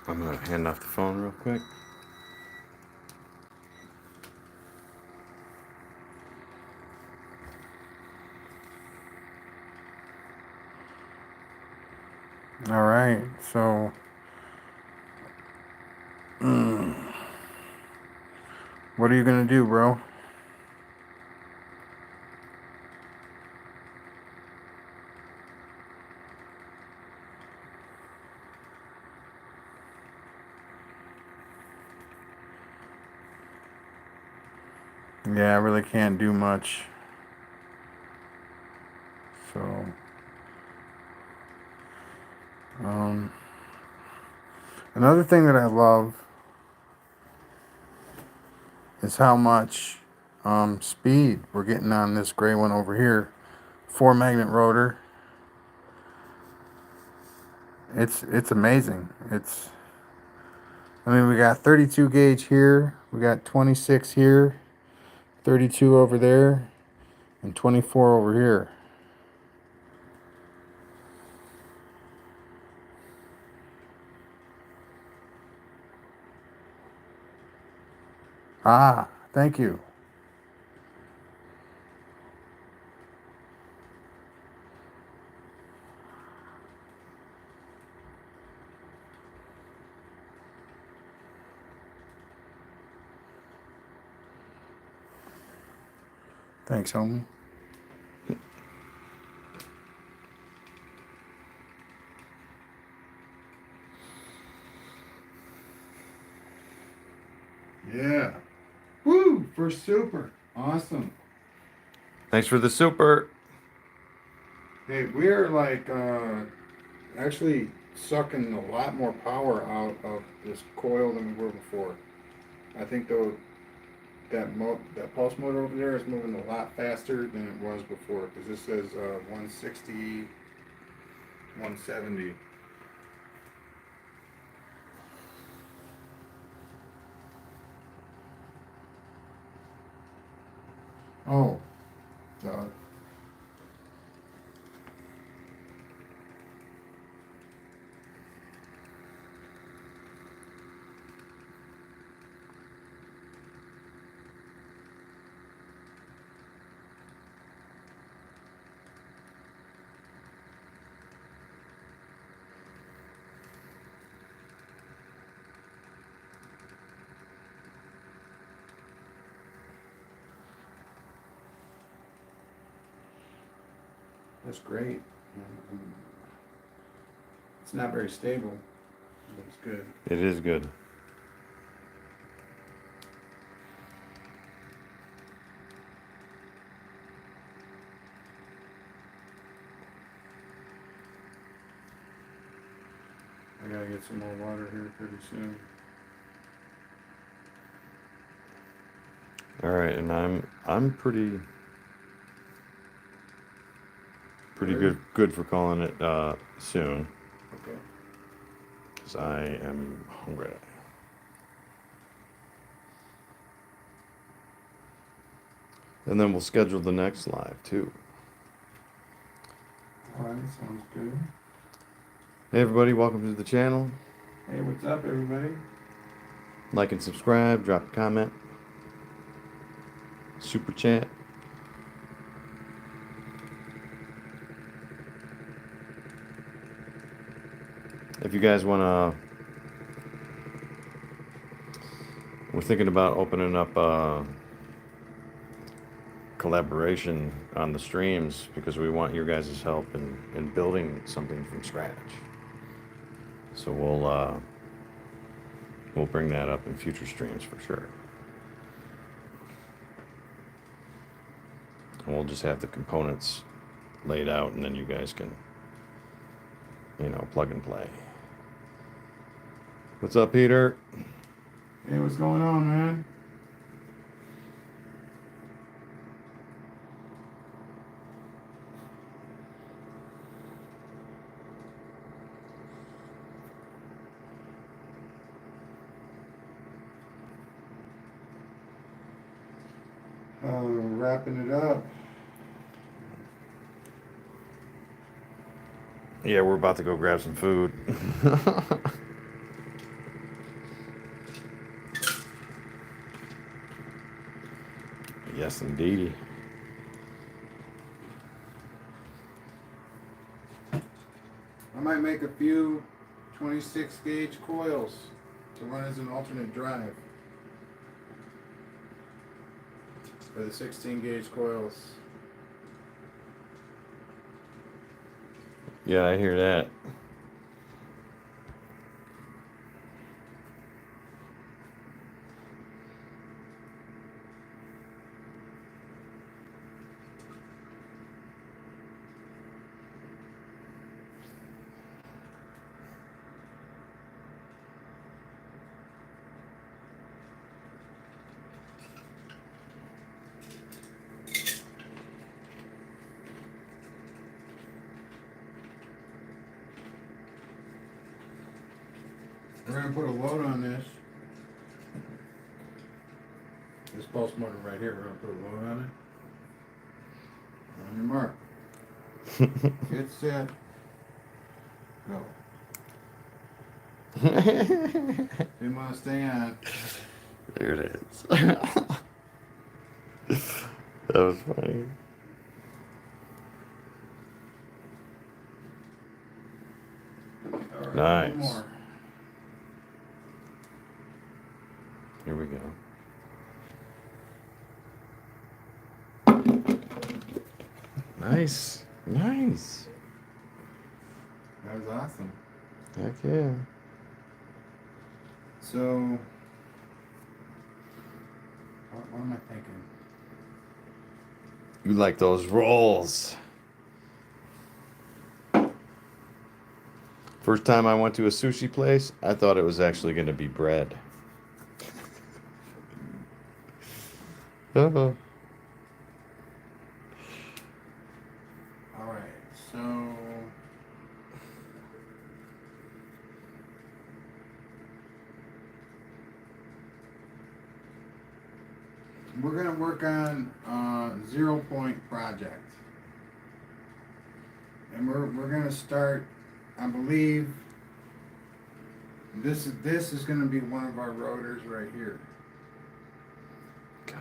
I'm gonna hand off the phone real quick. All right, so what are you gonna do, bro? Yeah, I really can't do much. So, another thing that I love is how much speed we're getting on this gray one over here. 4-magnet rotor. It's amazing. I mean, we got 32 gauge here, we got 26 here, 32 over there, and 24 over here. Ah, thank you. Thanks, homie. Yeah. Woo! First super. Awesome. Thanks for the super. Hey, we're like actually sucking a lot more power out of this coil than we were before. I think though that pulse motor over there is moving a lot faster than it was before, because this says 160, 170. Oh, God. That's great. It's not very stable, but it's good. It is good. I gotta get some more water here pretty soon. All right, and I'm pretty good for calling it soon, Okay. because I am hungry. And then we'll schedule the next live too. Alright, sounds good. Hey everybody, welcome to the channel. Hey, what's up, everybody? Like and subscribe, drop a comment, super chat. If you guys wanna, we're thinking about opening up collaboration on the streams, because we want your guys' help in building something from scratch. So we'll bring that up in future streams for sure. And we'll just have the components laid out, and then you guys can, plug and play. What's up, Peter? Hey, what's going on, man? Wrapping it up. Yeah, we're about to go grab some food. Yes, indeedy. I might make a few 26 gauge coils to run as an alternate drive for the 16 gauge coils. Yeah, I hear that. We're going to put a load on this. This pulse motor right here, we're going to put a load on it. On your mark. Get set. Go. We want to stay on. There it is. That was funny. All right, Nice. one more. Here we go. Nice. Nice. That was awesome. Heck yeah. So, what am I thinking? You like those rolls. First time I went to a sushi place, I thought it was actually going to be bread. Uh-huh. All right, so we're gonna work on 0 point project, and we're gonna start. I believe this is gonna be one of our rotors right here. Okay.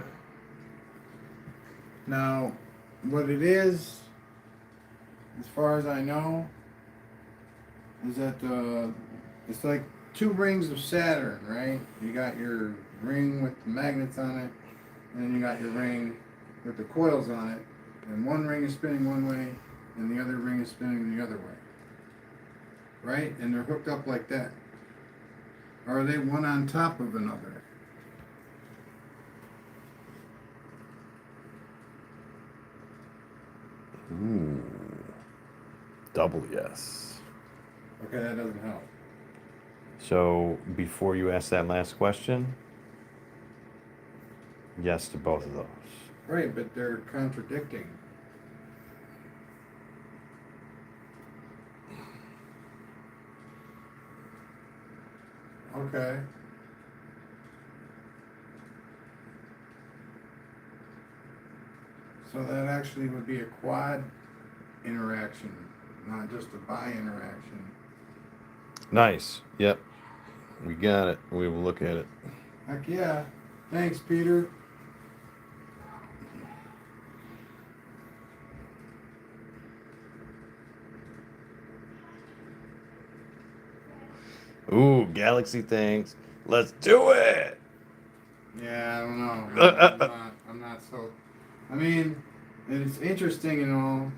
Now, what it is, as far as I know, is that it's like 2 rings of Saturn, right? You got your ring with the magnets on it, and then you got your ring with the coils on it, and one ring is spinning one way, and the other ring is spinning the other way. Right? And they're hooked up like that. Or are they one on top of another? Ooh. Double yes. Okay, that doesn't help. So before you ask that last question, yes to both of those. Right, but they're contradicting. Okay. So that actually would be a quad interaction, not just a bi interaction. Nice. Yep. We got it. We will look at it. Heck yeah. Thanks, Peter. Ooh, Galaxy thanks. Let's do it. Yeah, I don't know. I'm not so. I mean, it's interesting and all,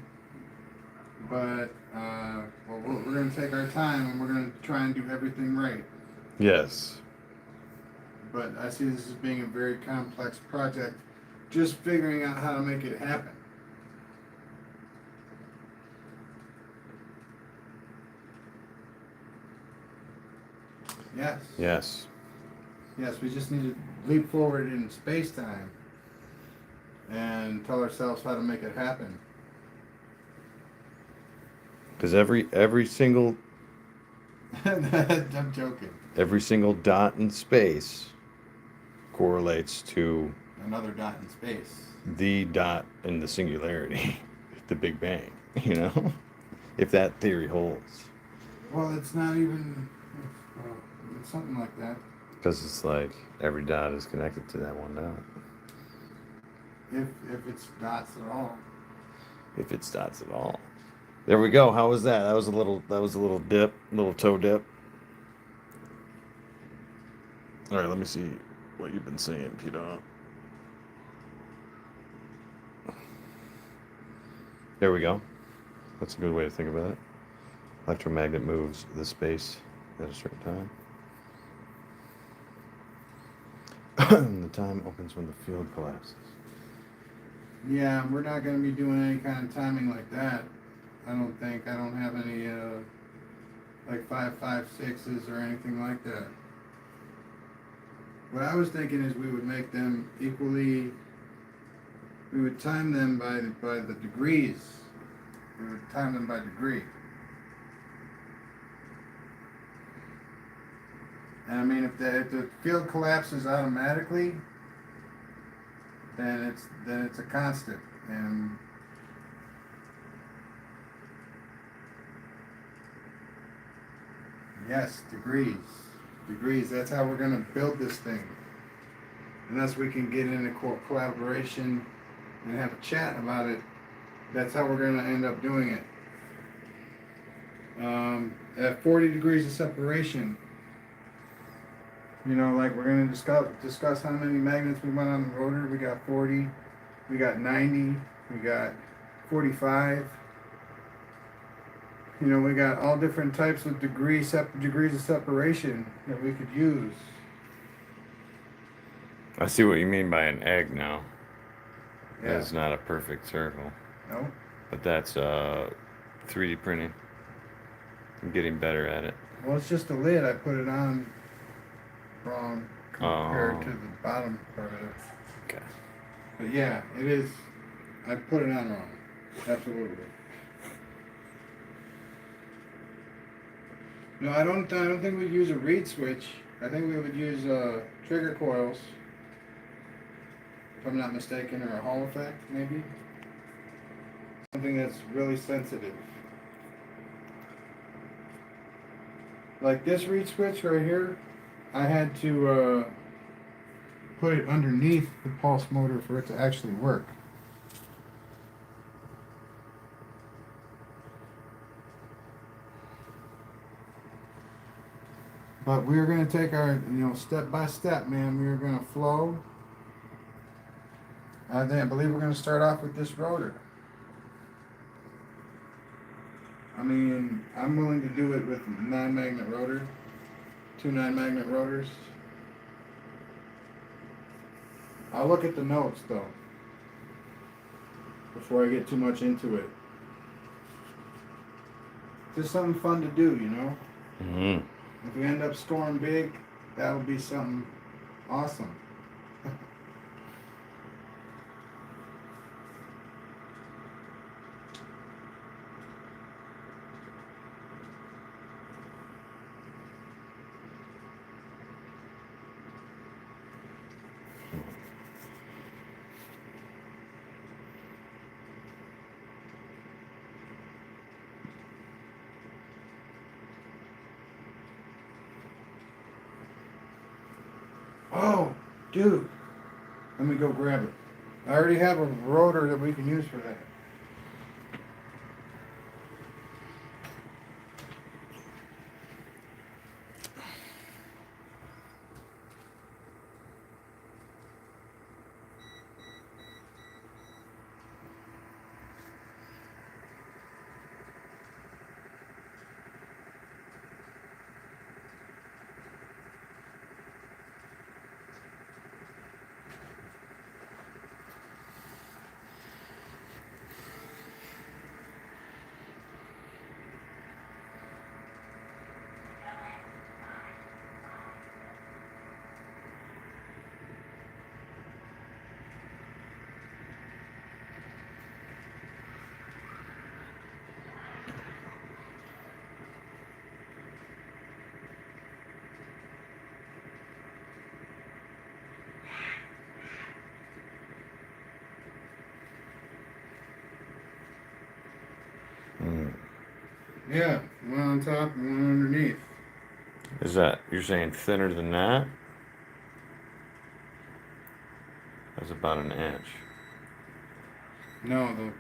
but well, we're going to take our time and we're going to try and do everything right. Yes. But I see this as being a very complex project, just figuring out how to make it happen. Yes. Yes. Yes, we just need to leap forward in space-time and tell ourselves how to make it happen. Because every single I'm joking. every single dot in space correlates to Another dot in space. the dot in the singularity, the Big Bang. You know, if that theory holds. Well, it's not even. It's something like that. Because it's like every dot is connected to that one dot. If it's dots at all. If it's dots at all. There we go. How was that? That was a little dip, little toe dip. All right, let me see what you've been saying, Peter. There we go. That's a good way to think about it. Electromagnet moves the space at a certain time. The time opens when the field collapses. Yeah, we're not going to be doing any kind of timing like that. I don't think. I don't have any like 5.56s or anything like that. What I was thinking is we would make them equally. We would time them by the degrees. We would time them by degree. And I mean, if the field collapses automatically, then it's a constant. And yes, degrees. That's how we're going to build this thing. Unless we can get into collaboration and have a chat about it, that's how we're going to end up doing it. At 40 degrees of separation, you know, like we're going to discuss how many magnets we want on the rotor. We got 40, we got 90, we got 45. You know, we got all different types of degrees of separation that we could use. I see what you mean by an egg now. Yeah. It's not a perfect circle. No? But that's 3D printing. I'm getting better at it. Well, it's just a lid. I put it on wrong compared to the bottom part of it. Okay. But yeah, it is. I put it on wrong. Absolutely. No, I don't think we'd use a reed switch. I think we would use trigger coils, if I'm not mistaken, or a Hall effect, maybe. Something that's really sensitive. Like this reed switch right here, I had to put it underneath the pulse motor for it to actually work. But we're going to take our, step by step, man. We're going to flow. I believe we're going to start off with this rotor. mean, I'm willing to do it with 9-magnet rotor, 2 9-magnet rotors. I'll look at the notes though before I get too much into it. Just something fun to do, you know? Mm-hmm. If we end up scoring big, that'll be something awesome. Oh, dude. Let me go grab it. I already have a rotor that we can use for that. Yeah, one on top and one underneath. Is that, you're saying thinner than that? That's about an inch. No,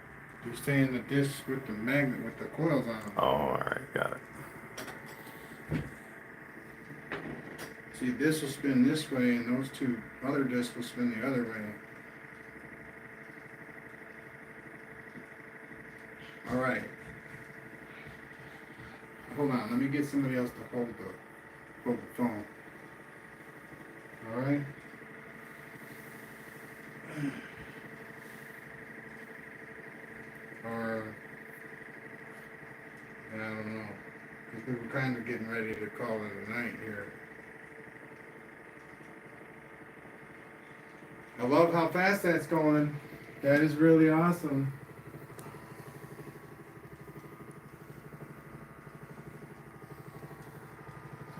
you're saying the disc with the magnet with the coils on them. Oh, all right, got it. See, this will spin this way, and those two other discs will spin the other way. All right. Hold on, let me get somebody else to hold the phone. All right. Or I don't know, because we were kind of getting ready to call it a night here. I love how fast that's going. That is really awesome.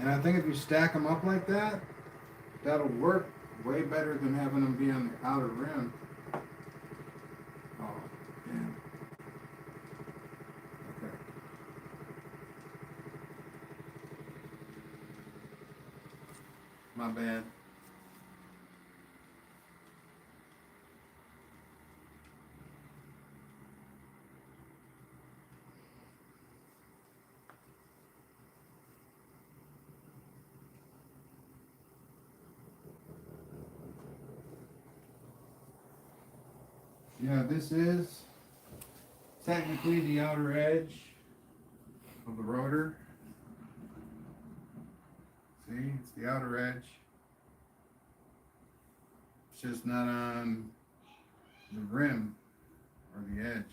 And I think if you stack them up like that, that'll work way better than having them be on the outer rim. Oh, damn. Okay. My bad. Yeah, this is technically the outer edge of the rotor. See, it's the outer edge. It's just not on the rim or the edge.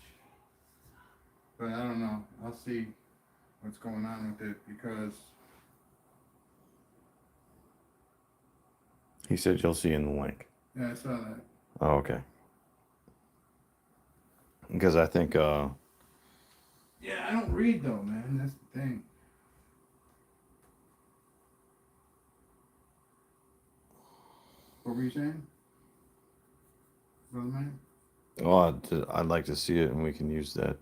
But I don't know. I'll see what's going on with it because He said you'll see in the link. yeah, I saw that. Oh, okay. Because I think, Yeah, I don't read though, man. That's the thing. What were you saying? Brother man? well, I'd like to see it, and we can use that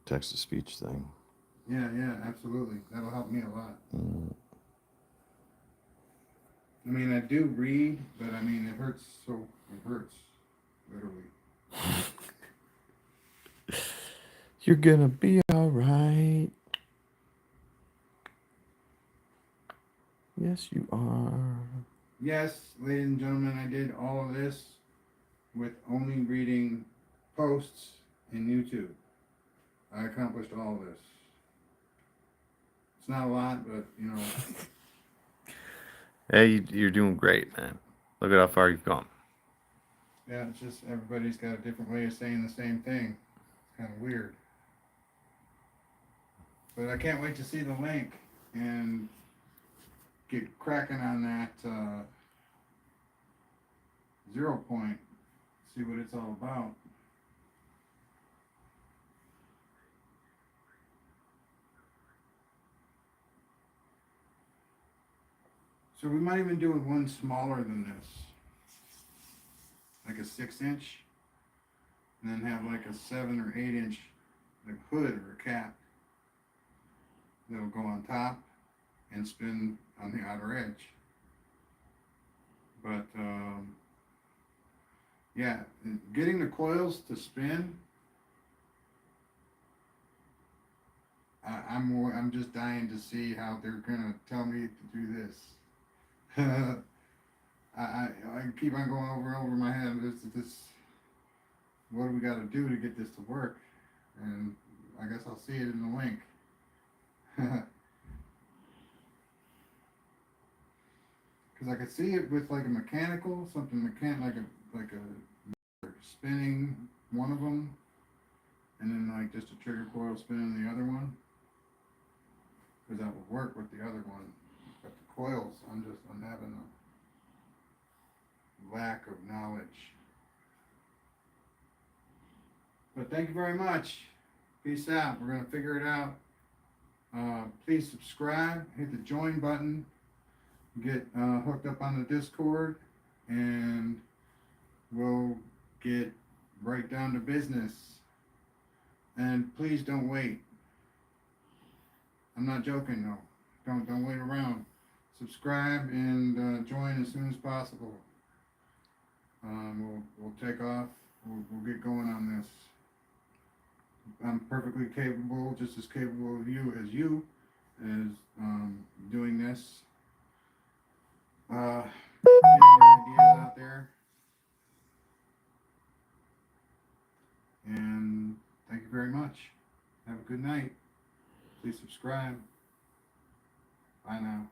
text to speech thing. Yeah, yeah, absolutely. That'll help me a lot. Mm. I mean, I do read, but I mean, it hurts so, it hurts, literally. You're gonna be all right. Yes, you are. Yes, ladies and gentlemen, I did all of this with only reading posts in YouTube. I accomplished all of this. It's not a lot, but you know. Hey, you're doing great, man. Look at how far you've come. Yeah, it's just everybody's got a different way of saying the same thing. It's kind of weird. But I can't wait to see the link and get cracking on that 0 point. See what it's all about. So we might even do one smaller than this, like a 6-inch, and then have like a 7 or 8-inch like hood or a cap that'll go on top and spin on the outer edge. But yeah, getting the coils to spin, I'm just dying to see how they're gonna tell me to do this. I keep on going over and over my head. This, what do we got to do to get this to work? And I guess I'll see it in the link. Because I could see it with like a mechanical, something like a spinning one of them, and then like just a trigger coil spinning the other one. Because that would work with the other one. But the coils, I'm having a lack of knowledge. But thank you very much. Peace out. We're going to figure it out. Please subscribe. Hit the join button. Get hooked up on the Discord. And we'll get right down to business. And please don't wait. I'm not joking though. Don't wait around. Subscribe and join as soon as possible. We'll take off. We'll get going on this. I'm perfectly capable, just as capable of you as doing this. Getting your ideas out there. And thank you very much. Have a good night. Please subscribe. Bye now.